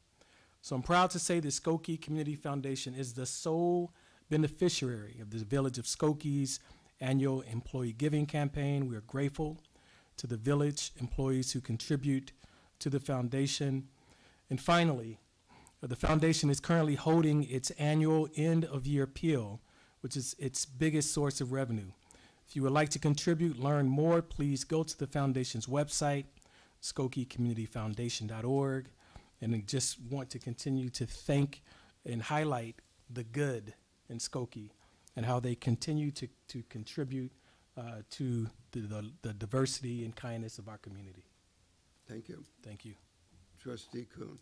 So I'm proud to say that Skokie Community Foundation is the sole beneficiary of the Village of Skokie's annual employee giving campaign. We are grateful to the village employees who contribute to the foundation. And finally, the foundation is currently holding its annual end-of-year appeal, which is its biggest source of revenue. If you would like to contribute, learn more, please go to the foundation's website, skokiecommunityfoundation.org. And I just want to continue to thank and highlight the good in Skokie and how they continue to contribute to the diversity and kindness of our community. Thank you. Thank you. Trustee Kuhn.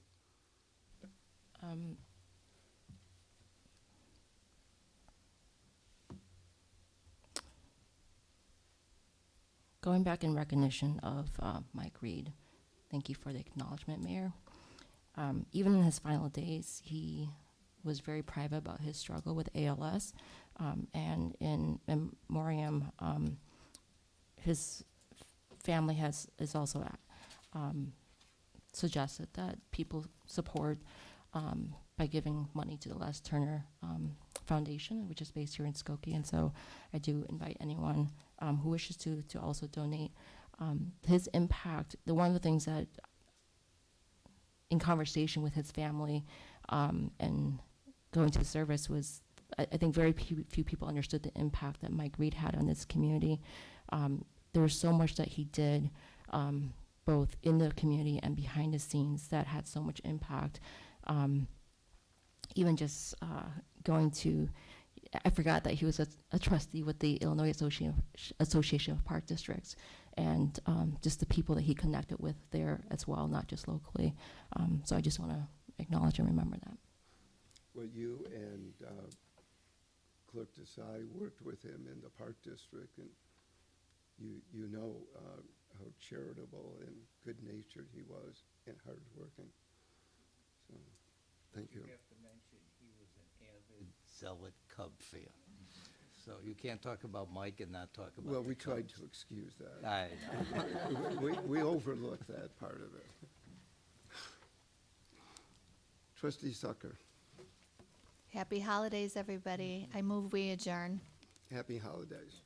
Going back in recognition of Mike Reed, thank you for the acknowledgement, Mayor. Even in his final days, he was very private about his struggle with ALS, and in memoriam, his family is also suggested that people support by giving money to the Les Turner Foundation, which is based here in Skokie. And so I do invite anyone who wishes to also donate. His impact, one of the things that in conversation with his family and going to the service was, I think very few people understood the impact that Mike Reed had on this community. There was so much that he did, both in the community and behind the scenes, that had so much impact. Even just going to, I forgot that he was a trustee with the Illinois Association of Park Districts, and just the people that he connected with there as well, not just locally. So I just want to acknowledge and remember that. Well, you and Clerk Desai worked with him in the Park District, and you know how charitable and good-natured he was and hardworking. So, thank you. You have to mention he was an avid zealot Cub fan. So you can't talk about Mike and not talk about Well, the we tried Cubs. to excuse that. Aye. We overlooked that part of it. Trustee Sucker, Happy holidays, everybody. I move we adjourn. happy holidays.